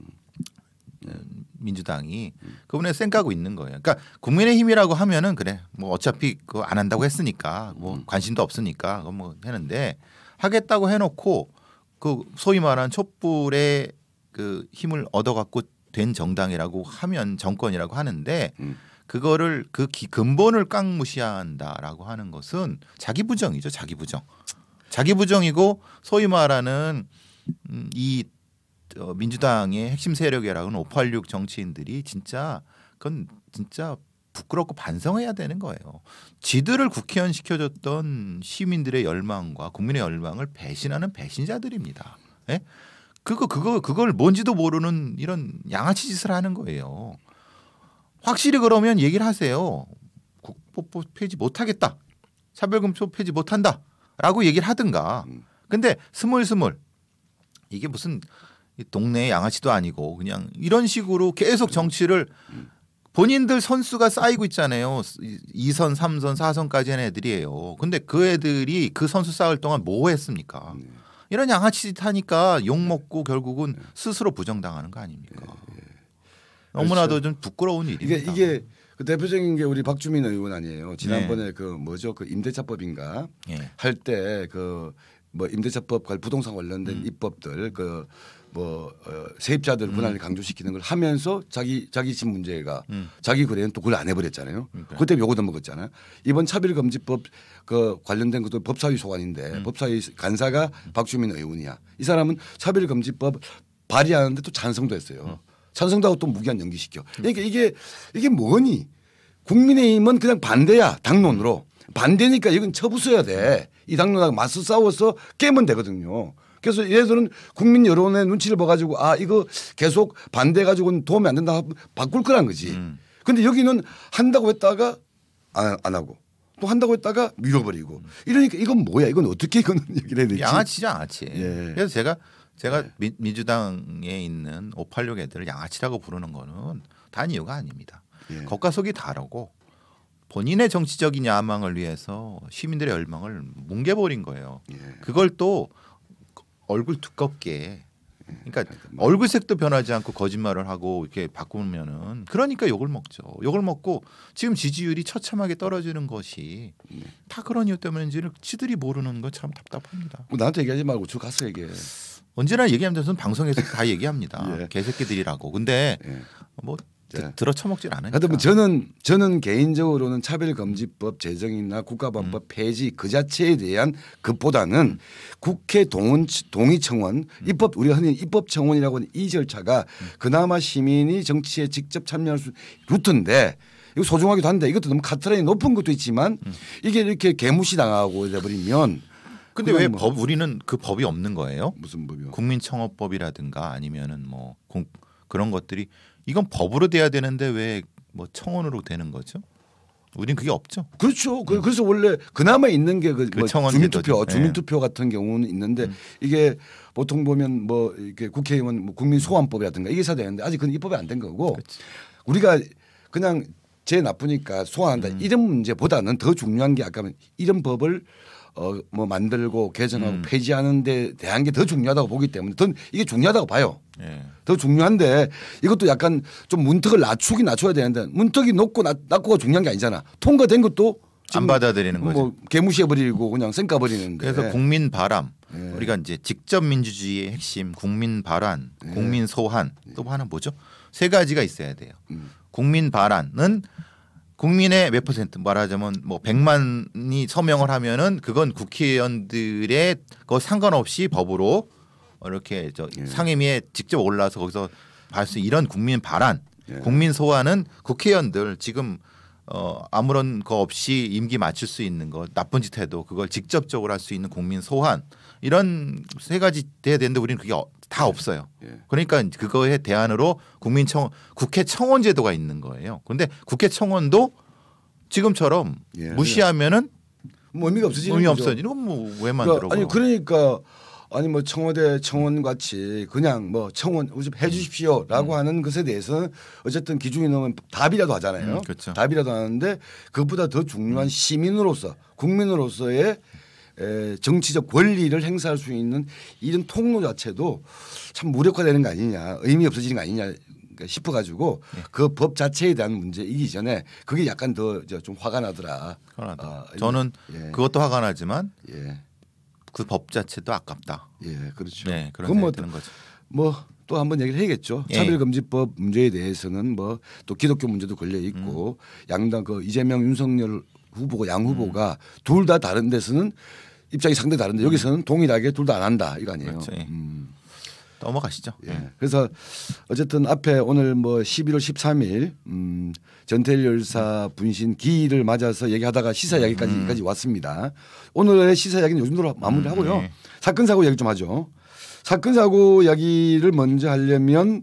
B: 민주당이 그분에 쌩까고 있는 거예요. 그러니까 국민의힘이라고 하면은 그래 뭐 어차피 그거 안 한다고 했으니까 뭐 관심도 없으니까 그거 뭐 했는데 하겠다고 해놓고 그 소위 말하는 촛불의 그 힘을 얻어갖고 된 정당이라고 하면 정권이라고 하는데 그거를 그 근본을 깡무시한다라고 하는 것은 자기 부정이죠. 자기 부정. 자기 부정이고 소위 말하는 이 민주당의 핵심 세력이라고는 586 정치인들이 진짜 그건 진짜 부끄럽고 반성해야 되는 거예요. 지들을 국회의원 시켜줬던 시민들의 열망과 국민의 열망을 배신하는 배신자들입니다. 예? 그걸 뭔지도 모르는 이런 양아치 짓을 하는 거예요. 확실히 그러면 얘기를 하세요. 국보법 폐지 못하겠다. 차별금지법 폐지 못한다라고 얘기를 하든가. 근데 스물스물 이게 무슨 동네 양아치도 아니고 그냥 이런 식으로 계속 정치를 본인들 선수가 쌓이고 있잖아요. 2선, 3선, 4선까지 하는 애들이에요. 근데 그 애들이 그 선수 쌓을 동안 뭐 했습니까? 이런 양아치 짓 하니까 욕먹고 결국은 스스로 부정당하는 거 아닙니까? 너무나도 좀 부끄러운 일입니다.
A: 이게 그 대표적인 게 우리 박주민 의원 아니에요. 지난번에 그 뭐죠? 그 임대차법인가 할 때 그 뭐 임대차법 부동산 관련된 입법들 그 뭐 세입자들 권한을 강조시키는 걸 하면서 자기 집 문제가 자기 거래는 또 그걸 안 해버렸잖아요. 그때 요거도 먹었잖아요. 이번 차별금지법 그 관련된 것도 법사위 소관인데 법사위 간사가 박주민 의원이야. 이 사람은 차별금지법 발의하는데 또 찬성도 했어요. 찬성도 하고 또 무기한 연기시켜. 그러니까 이게 뭐니? 국민의힘은 그냥 반대야 당론으로. 반대니까 이건 쳐부숴야 돼. 이 당론하고 맞서 싸워서 깨면 되거든요. 그래서 얘들은 국민 여론의 눈치를 봐가지고 아 이거 계속 반대해가지고는 도움이 안 된다 바꿀 거란 거지. 근데 여기는 한다고 했다가 안 하고 또 한다고 했다가 밀어버리고 이러니까 이건 뭐야? 이건 어떻게 이거는 얘기를 해야 되지?
B: 양아치죠, 양아치. 예. 그래서 제가 민주당에 있는 586 애들을 양아치라고 부르는 거는 단 이유가 아닙니다. 예. 겉과 속이 다르고 본인의 정치적인 야망을 위해서 시민들의 열망을 뭉개버린 거예요. 예. 그걸 또 얼굴 두껍게 그러니까 얼굴색도 변하지 않고 거짓말을 하고 이렇게 바꾸면은 그러니까 욕을 먹죠. 욕을 먹고 지금 지지율이 처참하게 떨어지는 것이 다 그런 이유 때문인지를 지들이 모르는 건 참 답답합니다.
A: 나한테 얘기하지 말고 저 가서 얘기해.
B: 언제나 얘기하면 저는 방송에서 다 얘기합니다. 예. 개새끼들이라고. 근데
A: 예.
B: 뭐 들어 처먹질 않으니까.
A: 하여튼 뭐 저는 개인적으로는 차별금지법 제정이나 국가보안법 폐지 그 자체에 대한 것보다는 국회 동의청원 입법 우리가 흔히 입법청원이라고 하는 이 절차가 그나마 시민이 정치에 직접 참여할 수 루트인데 이거 소중하기도 한데 이것도 너무 카트라인이 높은 것도 있지만 이게 이렇게 개무시 당하고 돼버리면
B: 근데 왜 우리는 그 법이 없는 거예요?
A: 무슨 법이요?
B: 국민청원법이라든가 아니면은 뭐 그런 것들이 이건 법으로 돼야 되는데 왜 뭐 청원으로 되는 거죠? 우린 그게 없죠.
A: 그렇죠. 그래서 원래 그나마 있는 게 그 주민투표 같은 경우는 있는데 이게 보통 보면 뭐 이렇게 국회의원 뭐 국민소환법이라든가 이게 사되는데 아직 그건 입법이 안 된 거고 그렇지. 우리가 그냥 제 나쁘니까 소환한다 이런 문제보다는 더 중요한 게 아까 이런 법을 뭐 만들고 개정하고 폐지하는 데 대한 게 더 중요하다고 보기 때문에 더 이게 중요하다고 봐요.
B: 예.
A: 더 중요한데 이것도 약간 좀 문턱을 낮춰야 되는데 문턱이 높고 낮고가 중요한 게 아니잖아. 통과된 것도
B: 안 받아들이는 거죠.
A: 뭐 개무시해버리고 그냥 쌩까버리는데.
B: 그래서 국민 바람 우리가 이제 직접 민주주의의 핵심 국민 발안, 국민 소환 또 하나 뭐죠? 세 가지가 있어야 돼요. 국민 발안은 국민의 몇 퍼센트 말하자면 뭐 100만이 서명을 하면은 그건 국회의원들의 거 상관없이 법으로 이렇게 상임위에 직접 올라서 거기서 할 수 이런 국민 발안, 국민 소환은 국회의원들 지금 아무런 거 없이 임기 마칠 수 있는 거 나쁜 짓 해도 그걸 직접적으로 할 수 있는 국민 소환 이런 세 가지 돼야 되는데 우리는 그게 다 없어요. 그러니까 그거에 대안으로 국회 청원 제도가 있는 거예요. 그런데 국회 청원도 지금처럼 무시하면은
A: 뭐 의미가 없어지는
B: 의미
A: 거죠.
B: 없어지는 건 뭐 왜 만들어?
A: 그러니까 뭐 청와대 청원 같이 그냥 뭐 청원 해 주십시오라고 하는 것에 대해서는 어쨌든 기준이 넘으면 답이라도 하잖아요.
B: 그렇죠.
A: 답이라도 하는데 그것보다 더 중요한 시민으로서 국민으로서의 정치적 권리를 행사할 수 있는 이런 통로 자체도 참 무력화되는 거 아니냐 의미 없어지는 거 아니냐 싶어가지고 그 법 자체에 대한 문제이기 전에 그게 약간 더 좀 화가 나더라.
B: 저는 그것도 화가 나지만 그 법 자체도 아깝다.
A: 그렇죠.
B: 네, 그런 생각이 드는 거죠.
A: 뭐 또 한번 얘기를 해야겠죠. 차별금지법 문제에 대해서는 뭐 또 기독교 문제도 걸려 있고 양당 그 이재명 윤석열 후보고 양 후보가 둘 다 다른 데서는 입장이 상당히 다른데 여기서는 동일하게 둘 다 안 한다 이거 아니에요.
B: 그렇죠. 넘어가시죠.
A: 그래서 어쨌든 앞에 오늘 뭐 11월 13일 전태일 열사 분신 기일을 맞아서 얘기하다가 시사 이야기까지 왔습니다. 오늘의 시사 이야기는 요 정도로 마무리하고요. 사건 사고 이야기 좀 하죠. 사건 사고 이야기를 먼저 하려면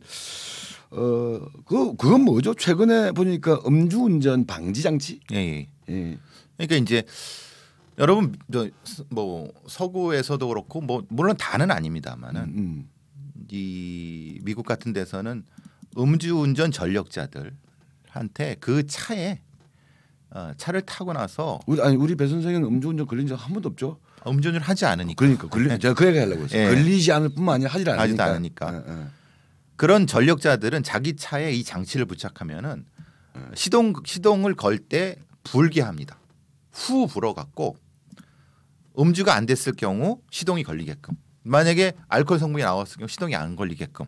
A: 그건 뭐죠? 최근에 보니까 음주운전 방지 장치.
B: 그러니까 이제 여러분 뭐 서구에서도 그렇고 뭐 물론 다는 아닙니다만은 이 미국 같은 데서는 음주운전 전력자들한테 그 차에 차를 타고 나서
A: 우리 배 선생은 음주운전 걸린 적 한 번도 없죠.
B: 음주운전 하지 않으니까.
A: 그러니까 제가 그 얘기 하려고 했어요. 걸리지 않을 뿐만 아니라 하지도 않으니까.
B: 그런 전력자들은 자기 차에 이 장치를 부착하면은 시동을 걸 때 불게 합니다. 후 불어갖고 음주가 안 됐을 경우 시동이 걸리게끔. 만약에 알코올 성분이 나왔을 경우 시동이 안 걸리게끔.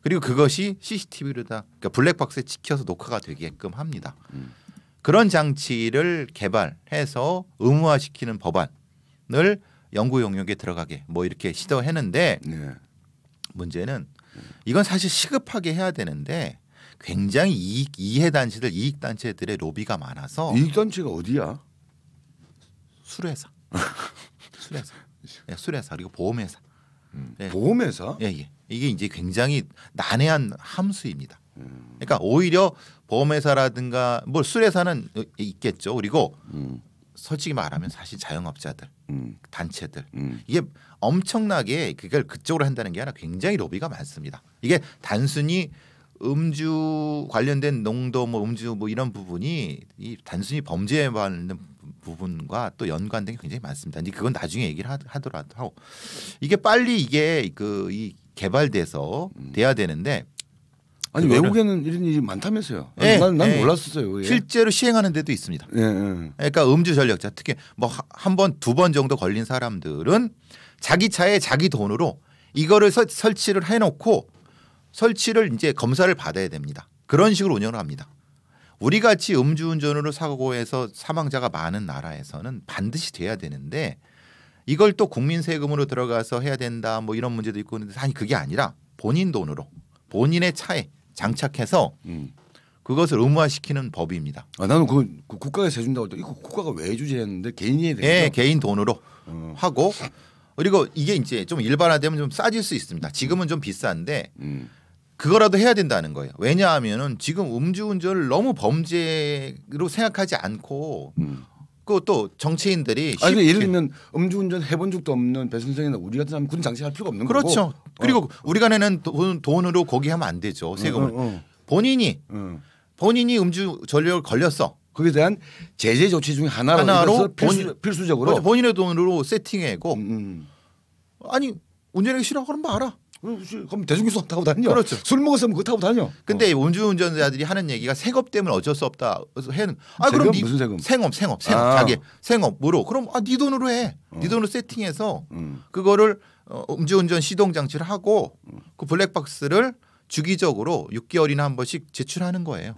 B: 그리고 그것이 CCTV로 다 그러니까 블랙박스에 찍혀서 녹화가 되게끔 합니다. 그런 장치를 개발해서 의무화시키는 법안을 연구 용역에 들어가게 뭐 이렇게 시도했는데 문제는 이건 사실 시급하게 해야 되는데 굉장히 이해 단체들 이익 단체들의 로비가 많아서
A: 이익 단체가 어디야?
B: 술회사, 술회사 그리고 보험회사.
A: 보험회사?
B: 예. 이게 이제 굉장히 난해한 함수입니다. 그러니까 오히려 보험회사라든가 뭐 술회사는 있겠죠. 그리고 솔직히 말하면 사실 자영업자들, 단체들 이게 엄청나게 그걸 그쪽으로 한다는 게 아니라 굉장히 로비가 많습니다. 이게 단순히 음주 관련된 농도 뭐 음주 뭐 이런 부분이 이 단순히 범죄에 관련 부분과 또 연관된 게 굉장히 많습니다. 이제 그건 나중에 얘기를 하더라도 하고 이게 빨리 이게 이 개발돼서 돼야 되는데
A: 아니 외국에는 이런 일이 많다면서요. 난 몰랐었어요.
B: 실제로 시행하는 데도 있습니다. 그러니까 음주 전력자 특히 뭐 한 번, 두 번 정도 걸린 사람들은 자기 차에 자기 돈으로 이거를 설치를 해놓고 설치를 이제 검사를 받아야 됩니다. 그런 식으로 운영을 합니다. 우리 같이 음주운전으로 사고해서 사망자가 많은 나라에서는 반드시 돼야 되는데 이걸 또 국민 세금으로 들어가서 해야 된다 뭐 이런 문제도 있고 그런데 아니 그게 아니라 본인 돈으로 본인의 차에 장착해서 그것을 의무화시키는 법입니다.
A: 나는 그 국가에서 해준다고 할 때 이거 국가가 왜 해주지 했는데 개인이 해야 되죠?
B: 네, 개인 돈으로 하고 그리고 이게 이제 좀 일반화되면 좀 싸질 수 있습니다. 지금은 좀 비싼데 그거라도 해야 된다는 거예요. 왜냐하면은 지금 음주운전을 너무 범죄로 생각하지 않고 그것도 정치인들이
A: 아니 예를 들면 음주운전 해본 적도 없는 배 선생이나 우리 같은 사람 그런 장치할 필요가 없는 거고.
B: 그렇죠. 그리고 우리가 내는 돈으로 거기 하면 안 되죠. 세금을. 본인이 음주 전력을 걸렸어.
A: 거기에 대한 제재 조치 중에 하나로 필수적으로
B: 그렇죠. 본인의 돈으로 세팅하고 아니 운전하기 싫어 그럼 말아.
A: 그럼 대중교통 타고 다녀.
B: 그렇죠.
A: 술 먹었으면 그거 타고 다녀.
B: 근데 음주운전자들이 하는 얘기가 세금 때문에 어쩔 수 없다. 해는
A: 세금? 그럼 무슨 세금?
B: 생업 자기 생업으로 그럼 네 돈으로 해. 네 돈으로 세팅해서 그거를 음주운전 시동 장치를 하고 그 블랙박스를 주기적으로 6개월이나 한 번씩 제출하는 거예요.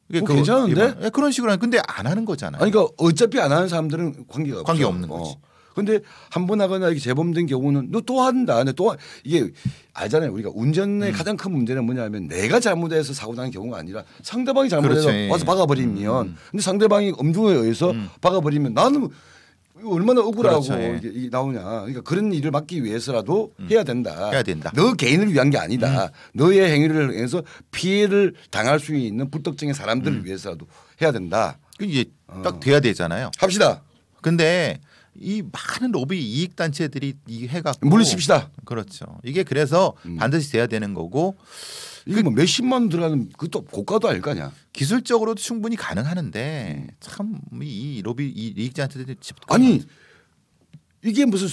A: 괜찮은데?
B: 네, 그런 식으로 하는 근데 안 하는 거잖아요.
A: 아니, 그러니까 어차피 안 하는 사람들은 관계가
B: 없는 거지.
A: 근데 한 번 하거나 이게 재범된 경우는 너 또 한다. 근데 또 이게 알잖아요. 우리가 운전의 가장 큰 문제는 뭐냐면 내가 잘못해서 사고 나는 경우가 아니라 상대방이 잘못해서 와서 박아버리면 근데 상대방이 음주에 의해서 박아버리면 나는 얼마나 억울하고 이게 나오냐. 그러니까 그런 일을 막기 위해서라도 해야 된다. 너 개인을 위한 게 아니다. 너의 행위를 해서 피해를 당할 수 있는 불특정의 사람들을 위해서라도 해야 된다.
B: 이게 딱 돼야 되잖아요.
A: 합시다.
B: 근데 이 많은 로비 이익 단체들이 이 해갖고
A: 물리칩시다.
B: 그렇죠. 이게 그래서 반드시 돼야 되는 거고
A: 이게 뭐 몇십만 원 들어가는 그것도 고가도 아닐 거 아니야.
B: 기술적으로도 충분히 가능하는데 참 이 로비 이익 단체들이
A: 아니 이게 무슨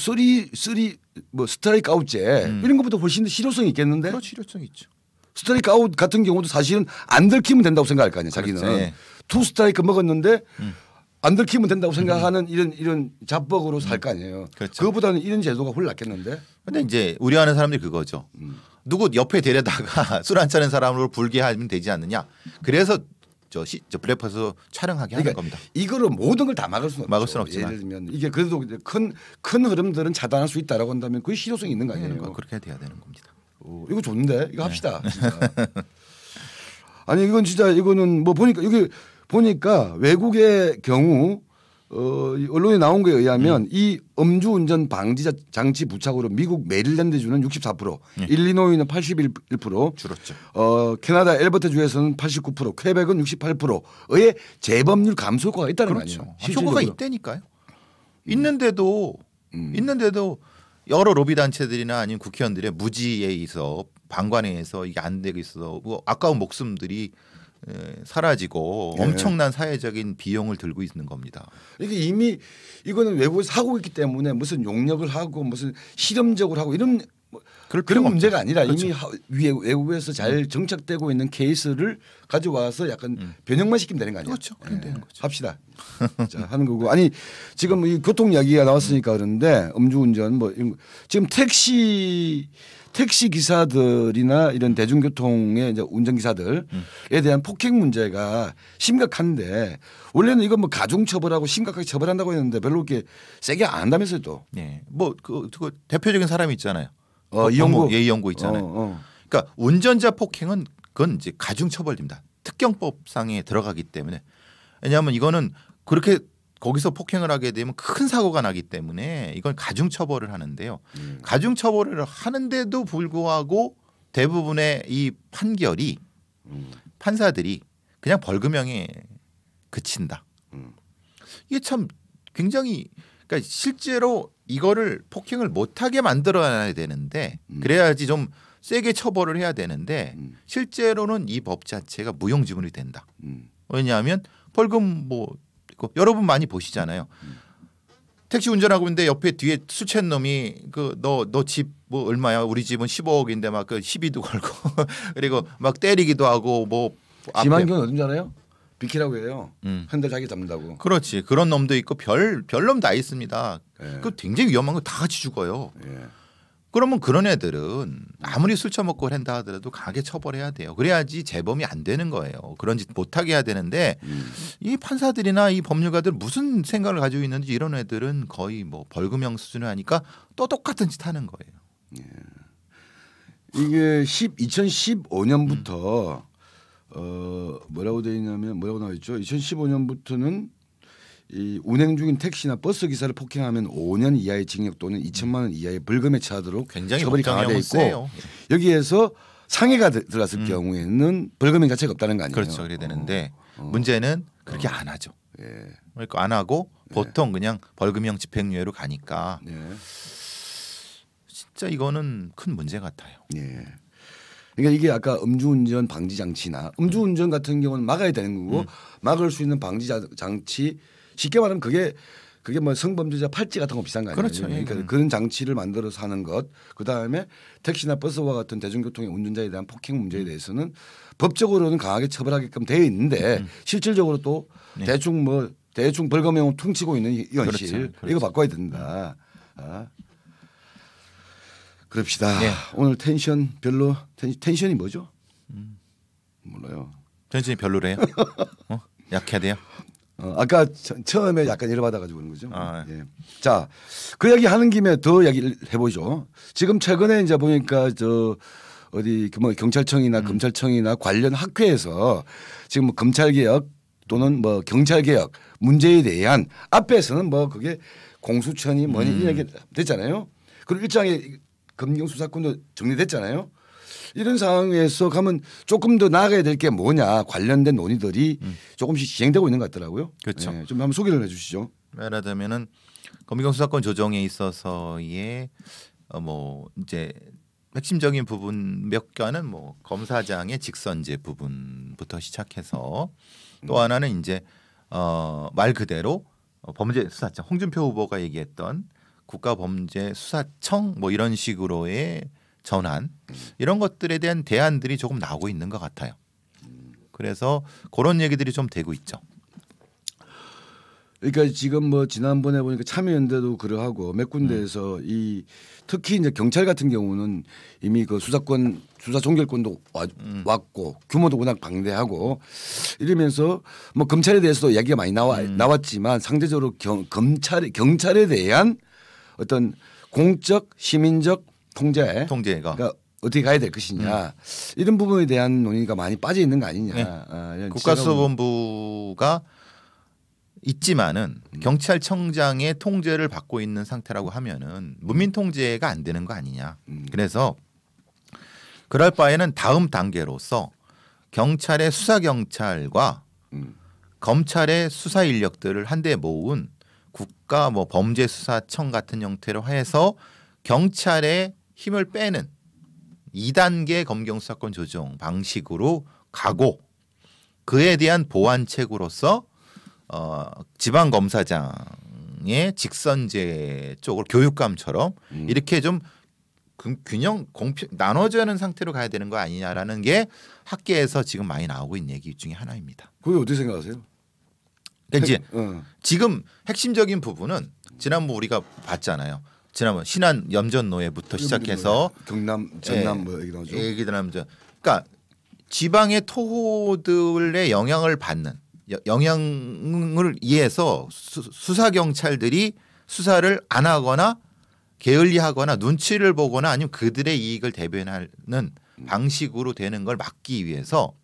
A: 뭐 스트라이크 아웃제 이런 것보다 훨씬 더 실효성이 있겠는데?
B: 그렇죠. 실효성이 있죠.
A: 스트라이크 아웃 같은 경우도 사실은 안 들키면 된다고 생각할 거 아니야. 자기는
B: 그렇지.
A: 투 스트라이크 먹었는데 안 들키면 된다고 생각하는 이런 잡벅으로 살 거 아니에요. 그렇죠. 그것보다는 이런 제도가 훨씬 낫겠는데.
B: 근데 이제 우려하는 사람들이 그거죠. 누구 옆에 데려다가 술 안 차는 사람으로 불게 하면 되지 않느냐. 그래서 저 블랙박스 촬영하게 하는 겁니다.
A: 이거로 모든 걸 다 막을 수는
B: 없지만
A: 예를 들면 이게 그래도 큰 흐름들은 차단할 수 있다라고 한다면 그게 실효성이 있는 거 아니에요.
B: 그렇게 돼야 되는 겁니다.
A: 이거 좋은데 이거 합시다. 진짜. 아니 이건 진짜 이거는 뭐 보니까 여기 보니까 외국의 경우 언론에 나온 거에 의하면 이 음주운전 방지 장치 부착으로 미국 메릴랜드주는 64%, 일리노이는 81%
B: 줄었죠.
A: 캐나다 엘버타주에서는 89%, 퀘벡은 68%의 재범률 감소 효과가 있다는
B: 그렇죠.
A: 거 아니에요.
B: 효과가 있다니까요. 있는데도 여러 로비 단체들이나 아니면 국회의원들의 무지에 의해서 방관에 의해서 이게 안 되고 있어서 뭐 아까운 목숨들이 사라지고 엄청난 사회적인 비용을 들고 있는 겁니다.
A: 이게 이미 이거는 외국에서 하고 있기 때문에 무슨 용역을 하고 무슨 실험적으로 하고 이런 그런 문제가 아니라 그렇죠. 이미 외국에서 잘 정착되고 있는 케이스를 가져와서 약간 변형만 시키면 되는 거 아니에요?
B: 그렇죠. 그럼 되는 거죠.
A: 합시다. 자, 하는 거고 아니 지금 이 교통 이야기가 나왔으니까 그런데 음주운전 뭐 지금 택시 기사들이나 이런 대중교통의 이제 운전기사들에 대한 폭행 문제가 심각한데 원래는 이건 뭐 가중처벌하고 심각하게 처벌한다고 했는데 별로 그렇게 세게 안 한다면서요 또.
B: 네. 뭐 그 대표적인 사람이 있잖아요.
A: 이영구
B: 있잖아요. 그러니까 운전자 폭행은 그건 이제 가중처벌입니다. 특경법상에 들어가기 때문에 왜냐하면 이거는 그렇게 거기서 폭행을 하게 되면 큰 사고가 나기 때문에 이건 가중 처벌을 하는데요. 가중 처벌을 하는데도 불구하고 대부분의 이 판결이 판사들이 그냥 벌금형에 그친다. 이게 참 굉장히 그러니까 실제로 이거를 폭행을 못하게 만들어야 되는데 그래야지 좀 세게 처벌을 해야 되는데 실제로는 이 법 자체가 무용지물이 된다. 왜냐하면 벌금 뭐 여러분 많이 보시잖아요. 택시 운전하고 있는데 옆에 뒤에 술 취한 놈이 그 너 집 뭐 얼마야? 우리 집은 15억인데 막 그 시비도 걸고 그리고 막 때리기도 하고 뭐
A: 심한 경우는 어딘 줄 알아요? 비키라고 해요. 현대 자기 잡는다고.
B: 그렇지. 그런 놈도 있고 별놈 다 있습니다. 예. 그 굉장히 위험한 거 다 같이 죽어요. 예. 그러면 그런 애들은 아무리 술 처먹고 한다 하더라도 강하게 처벌해야 돼요. 그래야지 재범이 안 되는 거예요. 그런 짓 못하게 해야 되는데 이 판사들이나 이 법률가들 무슨 생각을 가지고 있는지 이런 애들은 거의 뭐 벌금형 수준을 하니까 또 똑같은 짓 하는 거예요.
A: 예. 이게 2015년부터 뭐라고 되어 있냐면 뭐라고 나와 있죠? 2015년부터는 이 운행 중인 택시나 버스 기사를 폭행하면 5년 이하의 징역 또는 2천만 원 이하의 벌금에 처하도록 처벌이 강화되어 있고
B: 세요.
A: 여기에서 상해가 들어갔을 경우에는 벌금형 자체가 없다는 거 아니에요?
B: 그렇죠. 그래 되는데 문제는 그렇게 안 하죠. 예. 그러니까 안 하고 보통 그냥 벌금형 집행유예로 가니까 진짜 이거는 큰 문제 같아요.
A: 예. 그러니까 이게 아까 음주운전 방지 장치나 음주운전 같은 경우는 막아야 되는 거고 막을 수 있는 방지 장치 쉽게 말하면 그게 뭐 성범죄자 팔찌 같은 거 비싼 거 아니에요?
B: 그렇죠.
A: 그러니까 그런 장치를 만들어서 하는 것, 그 다음에 택시나 버스와 같은 대중교통의 운전자에 대한 폭행 문제에 대해서는 법적으로는 강하게 처벌하게끔 되어 있는데 실질적으로 또 대충 벌금형 퉁치고 있는 이 현실
B: 그렇죠.
A: 이거 바꿔야 된다. 그럽시다. 네. 오늘 텐션 별로 텐션이 뭐죠? 몰라요.
B: 텐션이 별로래요? 약해야 돼요?
A: 아까 처음에 약간 열받아가지고 그런 거죠. 예. 자, 그 얘기 하는 김에 더 얘기를 해보죠. 지금 최근에 이제 보니까 어디 뭐 경찰청이나 검찰청이나 관련 학회에서 지금 뭐 검찰개혁 또는 뭐 경찰개혁 문제에 대한 앞에서는 뭐 그게 공수처니 뭐니 이런 얘기 됐잖아요. 그리고 일장의 검경 수사권도 정리됐잖아요. 이런 상황에서 가면 조금 더 나아가야 될 게 뭐냐 관련된 논의들이 조금씩 진행되고 있는 것 같더라고요.
B: 그렇죠.
A: 네, 좀 한번 소개를 해주시죠.
B: 말하자면은 검경 수사권 조정에 있어서의 뭐 이제 핵심적인 부분 몇 가는 뭐 검사장의 직선제 부분부터 시작해서 또 하나는 이제 말 그대로 범죄수사청 홍준표 후보가 얘기했던 국가범죄수사청 뭐 이런 식으로의 전환 이런 것들에 대한 대안들이 조금 나오고 있는 것 같아요. 그래서 그런 얘기들이 좀 되고 있죠.
A: 그러니까 지금 뭐 지난번에 보니까 참여연대도 그러하고 몇 군데에서 이 특히 이제 경찰 같은 경우는 이미 그 수사 종결권도 왔고 규모도 워낙 방대하고 이러면서 뭐 검찰에 대해서도 이야기가 많이 나왔지만 상대적으로 경찰에 대한 어떤 공적 시민적 통제가 그러니까 어떻게 가야 될 것이냐 이런 부분에 대한 논의가 많이 빠져 있는 거 아니냐.
B: 네. 국가수사본부가 있지만은 경찰청장의 통제를 받고 있는 상태라고 하면은 문민 통제가 안 되는 거 아니냐. 그래서 그럴 바에는 다음 단계로서 경찰의 수사경찰과 검찰의 수사 인력들을 한데 모은 국가 뭐 범죄수사청 같은 형태로 해서 경찰의 힘을 빼는 2단계 검경 수사권 조정 방식으로 가고 그에 대한 보완책으로서 지방 검사장의 직선제 쪽으로 교육감처럼 이렇게 좀 균형 공평 나눠져 있는 상태로 가야 되는 거 아니냐라는 게 학계에서 지금 많이 나오고 있는 얘기 중에 하나입니다.
A: 그게 어떻게 생각하세요?
B: 이제 지금 핵심적인 부분은 지난번 우리가 봤잖아요. 지난번 신안 염전노예부터 시작해서
A: 경남 전남 뭐 얘기 나오죠.
B: 얘기들 하면서 그러니까 지방의 토호들의 영향을 받는 영향을 이해해서 수사 경찰들이 수사를 안 하거나 게을리하거나 눈치를 보거나 아니면 그들의 이익을 대변하는 방식으로 되는 걸 막기 위해서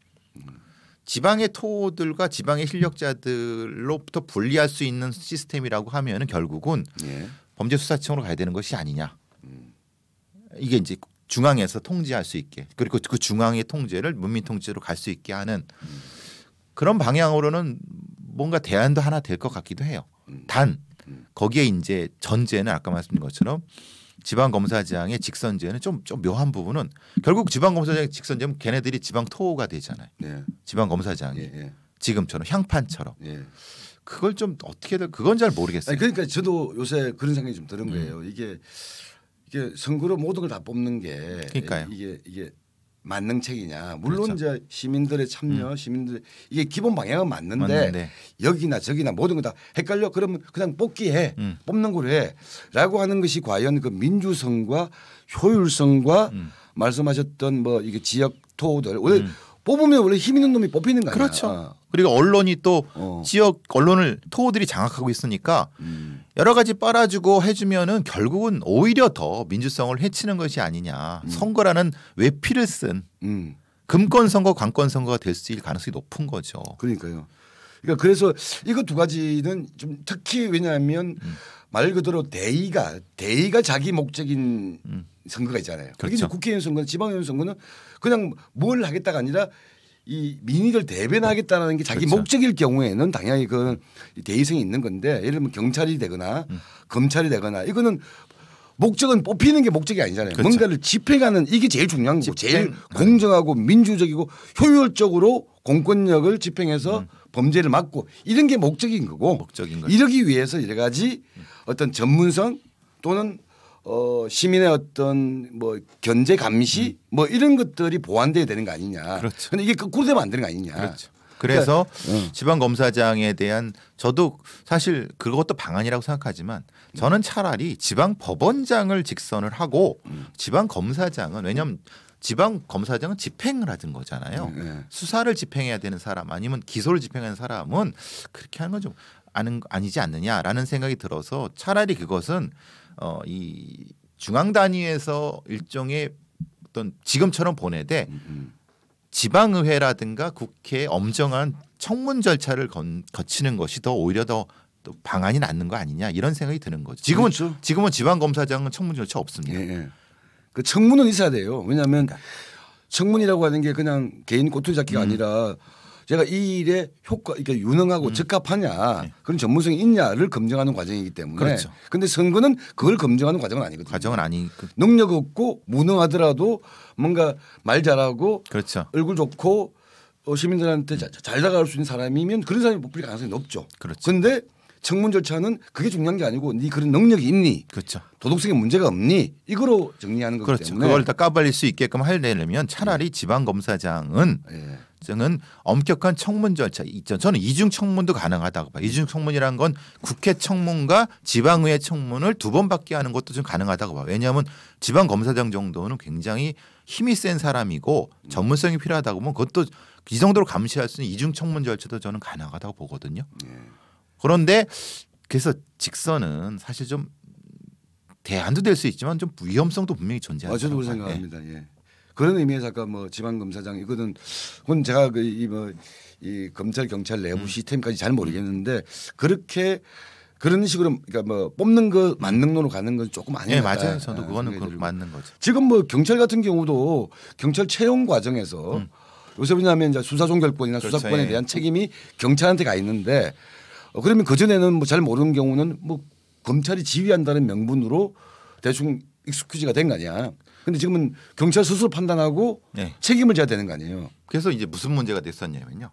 B: 지방의 토들과 지방의 실력자들로부터 분리할 수 있는 시스템이라고 하면은 결국은 범죄수사청으로 가야 되는 것이 아니냐. 이게 이제 중앙에서 통제할 수 있게 그리고 그 중앙의 통제를 문민 통제로 갈 수 있게 하는 그런 방향으로는 뭔가 대안도 하나 될 것 같기도 해요. 단 거기에 이제 전제는 아까 말씀드린 것처럼 지방검사장의 직선제는 좀 묘한 부분은 결국 지방검사장의 직선제는 걔네들이 지방토가 되잖아요. 지방검사장이 지금처럼 향판처럼. 그걸 좀 어떻게든 그건 잘 모르겠어요.
A: 아니, 그러니까 저도 요새 그런 생각이 좀 드는 거예요. 이게 선거로 모든 걸 다 뽑는 게
B: 그러니까요.
A: 이게 만능책이냐. 물론 이제 시민들의 참여, 시민들 이게 기본 방향은 맞는데 여기나 저기나 모든 거 다 헷갈려. 그러면 그냥 뽑기해, 뽑는 거로 해라고 하는 것이 과연 그 민주성과 효율성과 말씀하셨던 뭐 이게 지역 토들 원래 뽑으면 원래 힘 있는 놈이 뽑히는 거 아니야.
B: 그렇죠. 그리고 언론이 또 지역 언론을 토호들이 장악하고 있으니까 여러 가지 빨아주고 해주면은 결국은 오히려 더 민주성을 해치는 것이 아니냐. 선거라는 외피를 쓴 금권 선거, 관권 선거가 될 수 있을 가능성이 높은 거죠.
A: 그러니까요. 그러니까 그래서 이거 두 가지는 좀 특히 왜냐하면 말 그대로 대의가 자기 목적인 선거가 있잖아요. 그렇죠. 국회의원 선거는 지방의원 선거는 그냥 뭘 하겠다가 아니라 이 민의를 대변하겠다는 게 자기 목적일 경우에는 당연히 그 대의성이 있는 건데 예를 들면 경찰이 되거나 검찰이 되거나 이거는 목적은 뽑히는 게 목적이 아니잖아요. 뭔가를 집행하는 이게 제일 중요한 거고 제일 공정하고 민주적이고 효율적으로 공권력을 집행해서 범죄를 막고 이런 게 목적인 거고 이러기 위해서 여러 가지 어떤 전문성 또는 시민의 어떤 뭐 견제 감시 뭐 이런 것들이 보완돼야 되는 거 아니냐. 그런데 이게 거꾸로 되면 안 되는 거 아니냐.
B: 그래서 지방검사장에 대한 저도 사실 그것도 방안이라고 생각하지만 저는 차라리 지방법원장을 직선을 하고 지방검사장은 왜냐하면 지방검사장은 집행을 하는 거잖아요. 수사를 집행해야 되는 사람 아니면 기소를 집행하는 사람은 그렇게 하는 건 좀 아니지 않느냐라는 생각이 들어서 차라리 그것은 이 중앙 단위에서 일종의 어떤 지금처럼 보내되 지방의회라든가 국회에 엄정한 청문 절차를 거치는 것이 더 오히려 더 방안이 낫는 거 아니냐 이런 생각이 드는 거죠. 지금은 지방검사장은 청문 절차 없습니다.
A: 그 청문은 있어야 돼요. 왜냐하면 청문이라고 하는 게 그냥 개인 꼬투리 잡기가 아니라 제가 이 일의 효과, 그러니까 유능하고 적합하냐 그런 전문성이 있냐를 검증하는 과정이기 때문에. 그런데 선거는 그걸 검증하는 과정은 아니거든요.
B: 과정은 아니.
A: 능력 없고 무능하더라도 뭔가 말 잘하고 얼굴 좋고 시민들한테 잘 다가갈 수 있는 사람이면 그런 사람이 뽑힐 가능성이 높죠. 그런데 청문 절차는 그게 중요한 게 아니고 네 그런 능력이 있니, 도덕성에 문제가 없니 이거로 정리하는 거기 때문에
B: 그걸 다 까발릴 수 있게끔 하려면 차라리 지방검사장은 엄격한 청문 절차 있죠. 저는 이중 청문도 가능하다고 봐요. 이중 청문이라는 건 국회 청문과 지방의회 청문을 두 번 받게 하는 것도 좀 가능하다고 봐요. 왜냐하면 지방검사장 정도는 굉장히 힘이 센 사람이고 전문성이 필요하다고 보면 그것도 이 정도로 감시할 수 있는 이중 청문 절차도 저는 가능하다고 보거든요. 그런데 그래서 직선은 사실 좀 대안도 될 수 있지만 좀 위험성도 분명히 존재하죠.
A: 저도 그렇게 생각합니다. 그런 의미에서 아까 뭐 지방검사장 이거는 그건 제가 이 검찰 경찰 내부 시스템까지 잘 모르겠는데 그렇게 그런 식으로 그러니까 뭐 뽑는 거 만능론으로 가는 건 조금 아니에요.
B: 맞아요. 저도 그거는 맞는 거죠.
A: 지금 뭐 경찰 같은 경우도 경찰 채용 과정에서 요새 왜냐하면 이제 수사 종결권이나 수사권에 대한 책임이 경찰한테 가 있는데 그러면 그 전에는 뭐 잘 모르는 경우는 뭐 검찰이 지휘한다는 명분으로 대충 익스큐즈가 된 거 아니야. 근데 지금은 경찰 스스로 판단하고 책임을 져야 되는 거 아니에요.
B: 그래서 이제 무슨 문제가 됐었냐면요.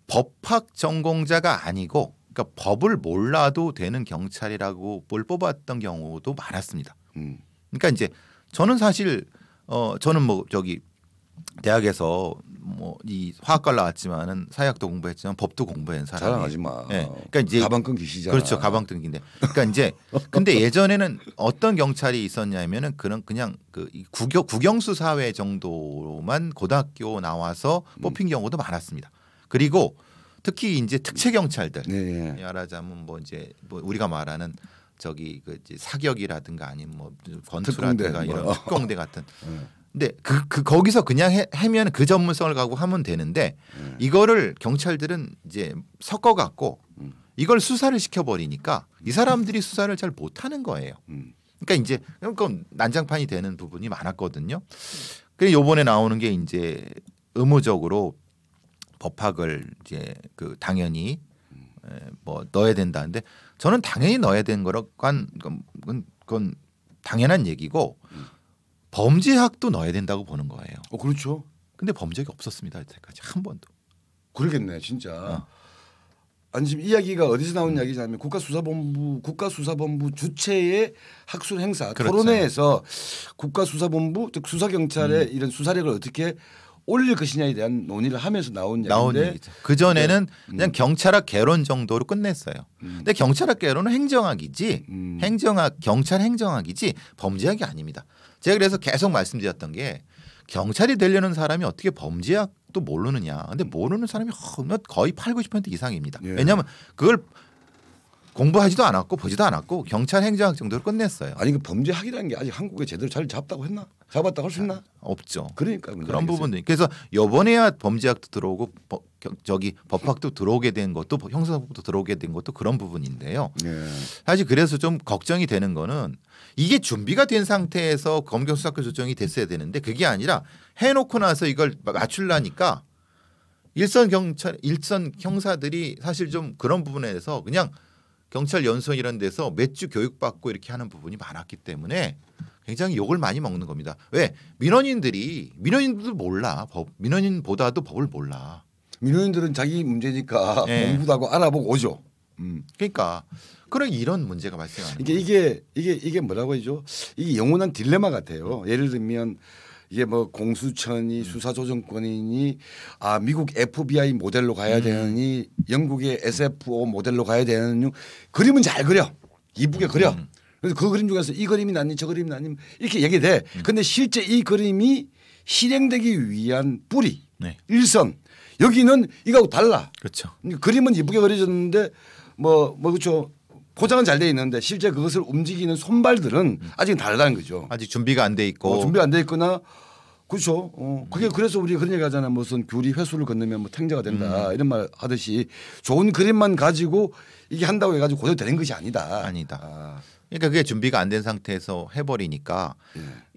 B: 법학 전공자가 아니고 그러니까 법을 몰라도 되는 경찰이라고 뭘 뽑았던 경우도 많았습니다. 그러니까 이제 저는 사실 저는 뭐 저기 대학에서 뭐 이 화학과를 나왔지만은 사회학도 공부했지만 법도 공부한 사람이.
A: 자랑하지 마.
B: 그러니까 이제
A: 가방 끈기시잖아.
B: 그렇죠, 가방 끈기인데. 그러니까 이제 근데 예전에는 어떤 경찰이 있었냐면은 그냥 그 국영수 사회 정도만 고등학교 나와서 뽑힌 경우도 많았습니다. 그리고 특히 이제 특채 경찰들 말하자면 뭐 이제 뭐 우리가 말하는 저기 그 사격이라든가 아니면 뭐 권투라든가 이런 특공대 같은. 근데 거기서 그냥 하면 그 전문성을 가지고 하면 되는데 이거를 경찰들은 이제 섞어 갖고 이걸 수사를 시켜버리니까 이 사람들이 수사를 잘 못하는 거예요. 그러니까 이제 그건 난장판이 되는 부분이 많았거든요. 그래서 요번에 나오는 게 이제 의무적으로 법학을 이제 그 당연히 뭐 넣어야 된다는데 저는 당연히 넣어야 되는 거건 그건 당연한 얘기고 범죄학도 넣어야 된다고 보는 거예요.
A: 그렇죠.
B: 근데 범죄가 없었습니다. 여태까지 한 번도.
A: 그러겠네 진짜. 아니 지금 이야기가 어디서 나온 이야기냐면 국가수사본부 주체의 학술 행사 그렇죠. 토론회에서 국가수사본부 즉 수사경찰의 이런 수사력을 어떻게 올릴 것이냐에 대한 논의를 하면서 나온 얘기인데
B: 그 전에는 그냥 경찰학 개론 정도로 끝냈어요. 근데 경찰학 개론은 행정학이지 경찰 행정학이지 범죄학이 아닙니다. 제가 그래서 계속 말씀드렸던 게 경찰이 되려는 사람이 어떻게 범죄학도 모르느냐. 근데 모르는 사람이 거의 80~90% 이상입니다. 예. 왜냐하면 그걸 공부하지도 않았고 보지도 않았고 경찰 행정학 정도로 끝냈어요.
A: 아니 그 범죄학이라는 게 아직 한국에 제대로 잘 잡았다고 할 수 있나?
B: 없죠.
A: 그러니까
B: 그런 부분들. 그래서 이번에야 범죄학도 들어오고 법학도 들어오게 된 것도 형사법도 들어오게 된 것도 그런 부분인데요. 예. 사실 그래서 좀 걱정이 되는 거는 이게 준비가 된 상태에서 검경수사권 조정이 됐어야 되는데 그게 아니라 해놓고 나서 이걸 맞추려니까 일선 형사들이 사실 좀 그런 부분에서 그냥 경찰 연수원 이런 데서 몇 주 교육받고 이렇게 하는 부분이 많았기 때문에 굉장히 욕을 많이 먹는 겁니다. 왜? 민원인들도 몰라. 민원인보다도 법을 몰라.
A: 민원인들은 자기 문제니까 네. 공부도 하고 알아보고 오죠.
B: 그러니까 그런 이런 문제가 발생하는
A: 이게 뭐라고 하죠? 이게 영원한 딜레마 같아요. 예를 들면 이게 뭐 공수처니 수사조정권이니 미국 FBI 모델로 가야 되느니 영국의 SFO 모델로 가야 되느니 그림은 잘 그려. 이쁘게 그려. 그래서 그 그림 중에서 이 그림이 낫니 저 그림이 낫니 이렇게 얘기돼. 근데 실제 이 그림이 실행되기 위한 뿌리
B: 네.
A: 일선 여기는 이거하고 달라.
B: 그렇죠.
A: 그림은 이쁘게 그려졌는데 뭐 그렇죠. 포장은 잘 돼 있는데 실제 그것을 움직이는 손발들은 아직은 다르다는 거죠.
B: 아직 준비가 안 돼 있고.
A: 준비가 안 돼 있거나 그렇죠. 그게 그래서 우리 그런 얘기 하잖아. 무슨 귤이 회수를 건너면 뭐 탱자가 된다 이런 말 하듯이 좋은 그림만 가지고 이게 한다고 해가지고 고대로 되는 것이 아니다.
B: 그러니까 그게 준비가 안 된 상태에서 해버리니까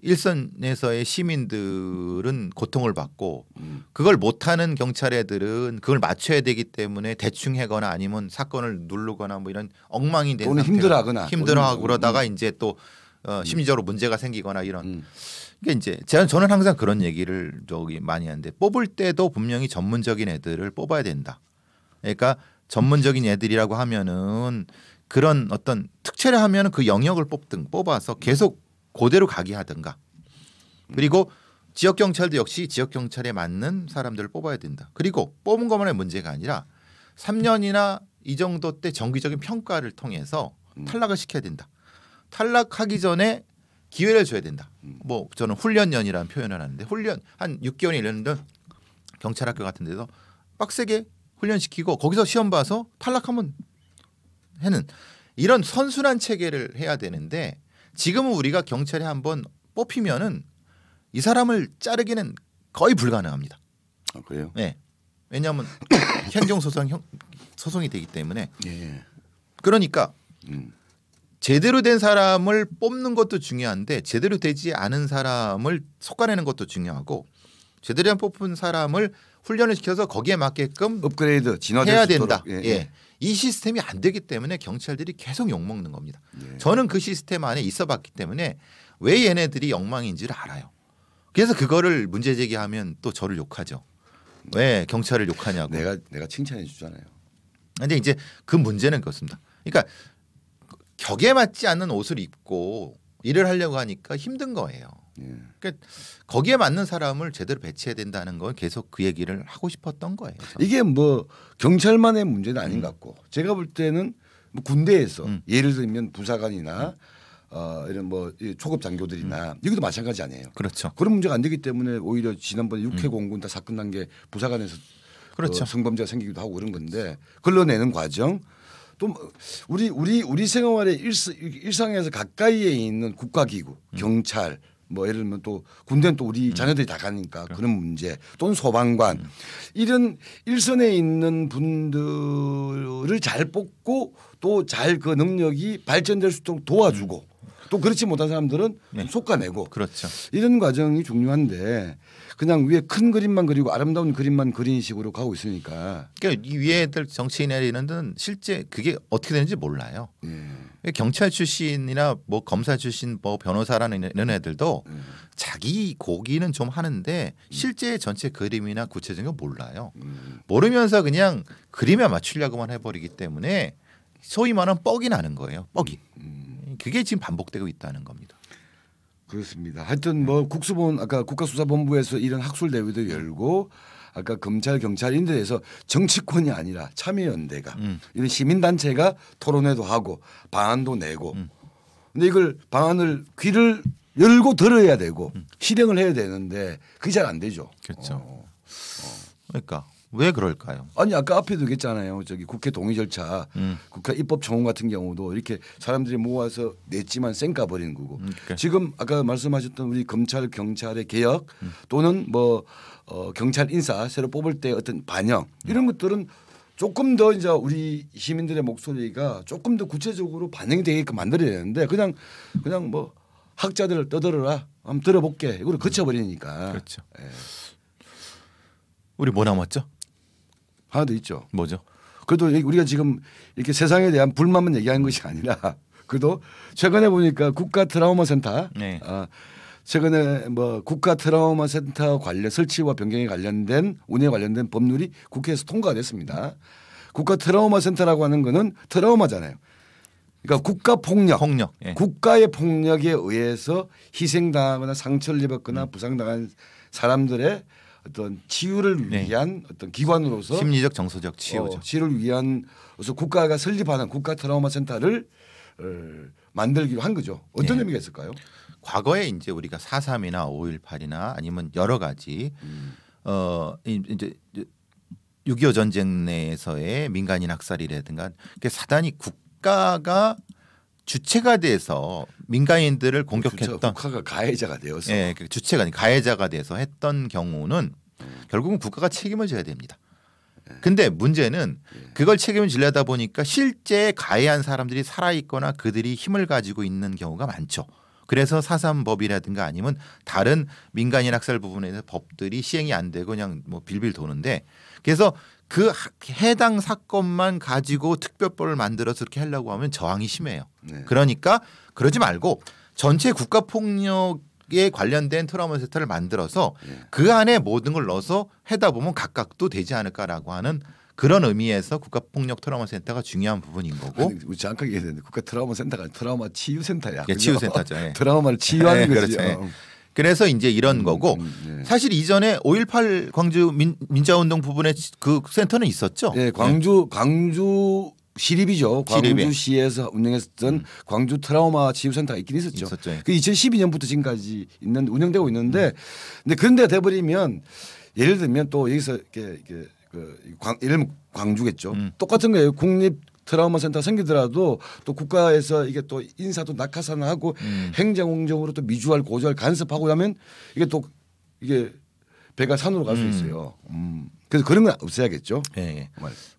B: 일선에서의 시민들은 고통을 받고 그걸 못하는 경찰 애들은 그걸 맞춰야 되기 때문에 대충 하거나 아니면 사건을 누르거나 뭐 이런 엉망이 된
A: 또는
B: 힘들어하고 그러다가 이제 또 심리적으로 문제가 생기거나 이런. 그러니까 이제 저는 항상 그런 얘기를 많이 하는데 뽑을 때도 분명히 전문적인 애들을 뽑아야 된다. 그러니까 전문적인 애들이라고 하면은 그런 어떤 특채를 하면 그 영역을 뽑아서 계속 그대로 가게 하든가. 그리고 지역 경찰도 역시 지역 경찰에 맞는 사람들을 뽑아야 된다. 그리고 뽑은 것만의 문제가 아니라 3년이나 이 정도 때 정기적인 평가를 통해서 탈락을 시켜야 된다. 탈락하기 전에 기회를 줘야 된다. 뭐 저는 훈련년이라는 표현을 하는데 훈련 한 6개월 1년 경찰학교 같은 데서 빡세게 훈련시키고 거기서 시험 봐서 탈락하면 해는 이런 선순환 체계를 해야 되는데 지금은 우리가 경찰에 한번 뽑히면은 이 사람을 자르기는 거의 불가능합니다.
A: 그래요?
B: 네. 왜냐하면 소송이 되기 때문에. 그러니까 제대로 된 사람을 뽑는 것도 중요한데 제대로 되지 않은 사람을 솎아내는 것도 중요하고 제대로 뽑은 사람을 훈련을 시켜서 거기에 맞게끔
A: 업그레이드
B: 진화해야 된다. 이 시스템이 안 되기 때문에 경찰들이 계속 욕먹는 겁니다. 저는 그 시스템 안에 있어봤기 때문에 왜 얘네들이 엉망인지를 알아요. 그래서 그거를 문제 제기하면 또 저를 욕하죠. 왜 경찰을 욕하냐고.
A: 내가 칭찬해 주잖아요.
B: 근데 이제 그 문제는 그렇습니다. 그러니까 격에 맞지 않는 옷을 입고 일을 하려고 하니까 힘든 거예요. 그러니까 거기에 맞는 사람을 제대로 배치해야 된다는 건 계속 그 얘기를 하고 싶었던 거예요. 저는.
A: 이게 뭐 경찰만의 문제는 아닌 것 같고 제가 볼 때는 뭐 군대에서 예를 들면 부사관이나 이런 뭐 초급 장교들이나 여기도 마찬가지 아니에요.
B: 그렇죠.
A: 그런 문제가 안 되기 때문에 오히려 지난번에 6회 공군 다 사건 난 게 부사관에서
B: 그렇죠.
A: 성범죄가 생기기도 하고 그런 건데 걸러내는 과정 또 우리 생활의 일상에서 가까이에 있는 국가기구, 경찰 뭐 예를 들면 또 군대는 또 우리 자녀들이 다 가니까 그런 문제 또는 소방관 이런 일선에 있는 분들을 잘 뽑고 또 잘 그 능력이 발전될 수 있도록 도와주고 또 그렇지 못한 사람들은
B: 네.
A: 솎아내고
B: 그렇죠.
A: 이런 과정이 중요한데 그냥 위에 큰 그림만 그리고 아름다운 그림만 그리는 식으로 가고 있으니까.
B: 그러니까 이 위에들 정치인들은 실제 그게 어떻게 되는지 몰라요. 경찰 출신이나 뭐 검사 출신 뭐 변호사라는 이런 애들도 자기 고기는 좀 하는데 실제 전체 그림이나 구체적인 거 몰라요. 모르면서 그냥 그림에 맞추려고만 해버리기 때문에 소위 말하는 뻑이 나는 거예요. 뻑이. 그게 지금 반복되고 있다는 겁니다.
A: 그렇습니다. 하여튼 뭐 국수본 아까 국가수사본부에서 이런 학술 대회도 열고 아까 검찰 경찰 이런 데에서 정치권이 아니라 참여연대가 이런 시민단체가 토론회도 하고 방안도 내고 근데 이걸 방안을 귀를 열고 들어야 되고 실행을 해야 되는데 그게 잘 안 되죠.
B: 그렇죠. 그러니까 왜 그럴까요?
A: 아니 아까 앞에도 얘기했잖아요. 저기 국회 동의 절차, 국회 입법청원 같은 경우도 이렇게 사람들이 모아서 냈지만 쌩까 버리는 거고. 그러니까. 지금 아까 말씀하셨던 우리 검찰 경찰의 개혁 또는 뭐 경찰 인사 새로 뽑을 때 어떤 반영 이런 것들은 조금 더 이제 우리 시민들의 목소리가 조금 더 구체적으로 반영이 되게끔 만들어야 되는데 그냥 뭐 학자들 떠들어라 한번 들어볼게 이걸 거쳐버리니까.
B: 그렇죠. 예. 우리 뭐 남았죠?
A: 하나 더 있죠.
B: 뭐죠?
A: 그래도 우리가 지금 이렇게 세상에 대한 불만만 얘기하는 것이 아니라 그래도 최근에 보니까 국가 트라우마 센터
B: 네.
A: 최근에 뭐 국가 트라우마 센터 관련 설치와 변경에 관련된 운영에 관련된 법률이 국회에서 통과가 됐습니다. 국가 트라우마 센터라고 하는 거는 트라우마잖아요. 그러니까 국가 폭력,
B: 예.
A: 국가의 폭력에 의해서 희생당하거나 상처를 입었거나 부상당한 사람들의 어떤 치유를 위한 어떤 기관으로서
B: 심리적 정서적 치유죠.
A: 치유를 위한 그래서 국가가 설립하는 국가 트라우마 센터를 만들기로 한 거죠. 어떤 의미가 있을까요?
B: 과거에 이제 우리가 4.3이나 5.18이나 아니면 여러 가지 이제 6.25 전쟁 내에서의 민간인 학살이라든가 사단이 국가가 주체가 돼서 민간인들을 공격했던
A: 국가가 가해자가 되어서
B: 예, 주체가 아닌 가해자가 돼서 했던 경우는 결국은 국가가 책임을 져야 됩니다. 근데 문제는 그걸 책임을 지려다 보니까 실제 가해한 사람들이 살아있거나 그들이 힘을 가지고 있는 경우가 많죠. 그래서 4.3 법이라든가 아니면 다른 민간인 학살 부분에서 법들이 시행이 안 되고 그냥 뭐 빌빌 도는데 그래서 그 해당 사건만 가지고 특별법을 만들어서 그렇게 하려고 하면 저항이 심해요. 그러니까 그러지 말고 전체 국가폭력에 관련된 트라우마 센터를 만들어서 그 안에 모든 걸 넣어서 하다 보면 각각도 되지 않을까라고 하는 그런 의미에서 국가폭력 트라우마 센터가 중요한 부분인 거고.
A: 우리 정확하게 얘기해야 되는데 국가 트라우마 센터가 트라우마 치유센터야.
B: 예, 치유센터죠. 예.
A: 트라우마를 치유하는 거죠.
B: 그렇죠. 그래서 이제 이런 거고 사실 이전에 5.18 광주 민자운동 부분에 그 센터는 있었죠.
A: 네, 광주 시립이죠. 광주시에서 운영했던 광주 트라우마 치유센터가 있긴 있었죠. 그 2012년부터 지금까지 운영되고 있는데 근데 그런 데가 돼버리면 예를 들면 또 여기서 예를 들면 광주겠죠. 똑같은 거예요. 국립 트라우마 센터 생기더라도 또 국가에서 이게 또 인사도 낙하산하고 행정적으로 또 미주알 고주알 간섭하고 하면 이게 또 이게 배가 산으로 갈 수 있어요. 그래서 그런 건 없애야겠죠.
B: 네.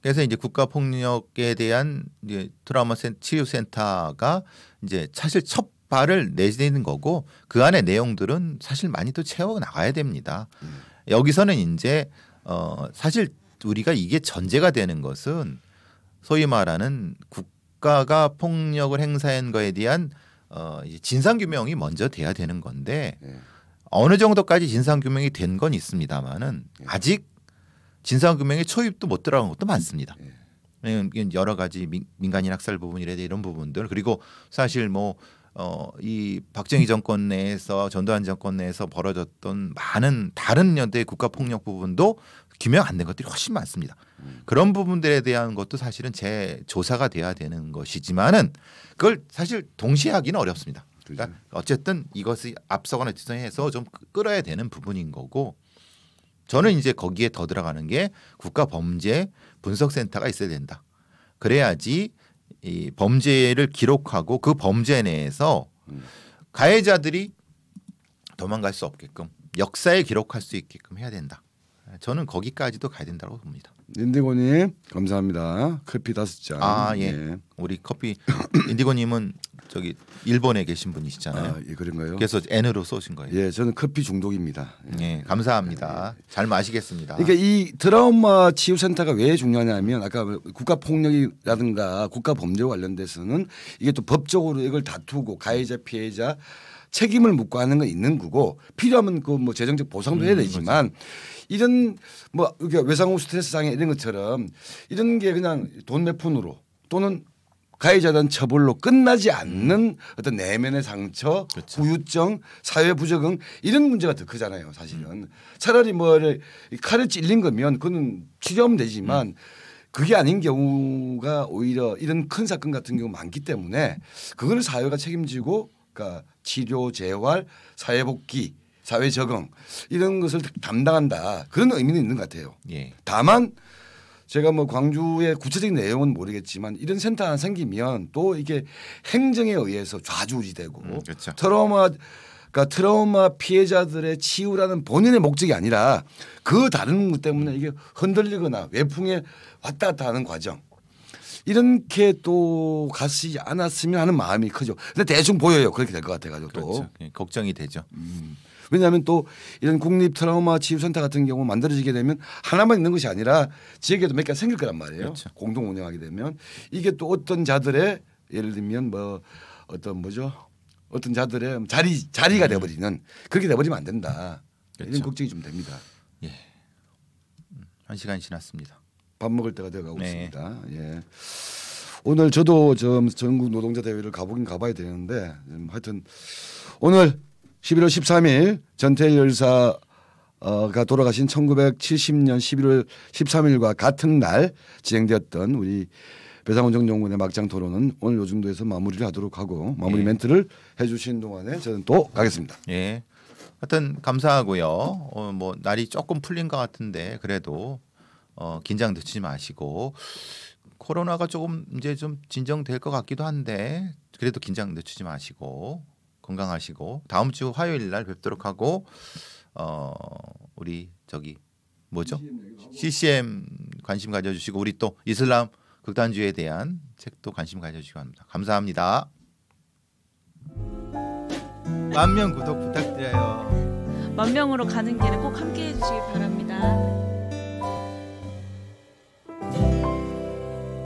B: 그래서 이제 국가 폭력에 대한 이제 트라우마 치유 센터가 이제 사실 첫 발을 내딛는 거고 그 안에 내용들은 사실 많이 또 채워 나가야 됩니다. 여기서는 이제 사실 우리가 이게 전제가 되는 것은 소위 말하는 국가가 폭력을 행사한 거에 대한 진상 규명이 먼저 돼야 되는 건데 어느 정도까지 진상 규명이 된 건 있습니다만은 아직 진상 규명에 초입도 못 들어간 것도 많습니다. 여러 가지 민간인 학살 부분이라든지 이런 부분들 그리고 사실 뭐 이 박정희 정권 내에서 전두환 정권 내에서 벌어졌던 많은 다른 연대의 국가 폭력 부분도 규명 안 된 것들이 훨씬 많습니다. 그런 부분들에 대한 것도 사실은 재조사가 돼야 되는 것이지만은 그걸 사실 동시에 하기는 어렵습니다. 그러니까 어쨌든 이것이 앞서거나 뒤서해서 좀 끌어야 되는 부분인 거고 저는 이제 거기에 더 들어가는 게 국가 범죄 분석센터가 있어야 된다. 그래야지 이 범죄를 기록하고 그 범죄 내에서 가해자들이 도망갈 수 없게끔 역사에 기록할 수 있게끔 해야 된다. 저는 거기까지도 가야 된다고 봅니다.
A: 인디고님 감사합니다. 커피 5잔.
B: 아 예. 예. 우리 커피 인디고님은 저기 일본에 계신 분이시잖아요.
A: 아, 예, 그런가요?
B: 그래서 N으로 쏘신 거예요.
A: 예, 저는 커피 중독입니다.
B: 예, 예 감사합니다. 예. 잘 마시겠습니다.
A: 그러니까 이 트라우마 치유센터가 왜 중요하냐면 아까 국가 폭력이라든가 국가 범죄와 관련돼서는 이게 또 법적으로 이걸 다투고 가해자 피해자 책임을 묻고 하는 건 있는 거고 필요하면 그 뭐 재정적 보상도 해야 되지만 그렇지. 이런 뭐 이렇게 외상후 스트레스 장애 이런 것처럼 이런 게 그냥 돈 몇 푼으로 또는 가해자에 대한 처벌로 끝나지 않는 어떤 내면의 상처, 그렇죠. 후유증, 사회 부적응 이런 문제가 더 크잖아요. 사실은 차라리 뭐 칼을 찔린 거면 그건 치료하면 되지만 그게 아닌 경우가 오히려 이런 큰 사건 같은 경우 많기 때문에 그거를 사회가 책임지고 그러니까 치료, 재활, 사회복귀, 사회 적응 이런 것을 담당한다 그런 의미는 있는 것 같아요. 예. 다만 제가 뭐 광주의 구체적인 내용은 모르겠지만 이런 센터 하나 생기면 또 이게 행정에 의해서 좌지우지되고 그렇죠. 트라우마 피해자들의 치유라는 본인의 목적이 아니라 그 다른 것 때문에 이게 흔들리거나 외풍에 왔다 갔다 하는 과정 이렇게 또 가지 않았으면 하는 마음이 크죠. 근데 대충 보여요. 그렇게 될 것 같아가지고
B: 그렇죠. 또 걱정이 되죠.
A: 왜냐하면 또 이런 국립 트라우마 치유센터 같은 경우 만들어지게 되면 하나만 있는 것이 아니라 지역에도 몇 개 생길 거란 말이에요. 그렇죠. 공동 운영하게 되면 이게 또 어떤 자들의 예를 들면 뭐 어떤 자들의 자리가 돼버리는 그렇게 돼버리면 안 된다. 그렇죠. 이런 걱정이 좀 됩니다.
B: 예. 1시간이 지났습니다.
A: 밥 먹을 때가 되어가고 있습니다. 예. 오늘 저도 전국 노동자 대회를 가봐야 되는데 하여튼 오늘 11월 13일 전태일 열사가 돌아가신 1970년 11월 13일과 같은 날 진행되었던 우리 배상훈 정정군의 막장 토론은 오늘 요 정도에서 마무리를 하도록 하고 마무리 멘트를 해주신 동안에 저는 또 가겠습니다.
B: 예. 하여튼 감사하고요. 뭐 날이 조금 풀린 것 같은데 그래도 긴장 늦추지 마시고 코로나가 조금 이제 좀 진정될 것 같기도 한데 그래도 긴장 늦추지 마시고 건강하시고 다음 주 화요일 날 뵙도록 하고 우리 저기 뭐죠? CCM 관심 가져주시고 우리 또 이슬람 극단주의에 대한 책도 관심 가져주시기 바랍니다. 감사합니다. 10,000명 구독 부탁드려요.
C: 10,000명으로 가는 길에 꼭 함께해 주시기 바랍니다.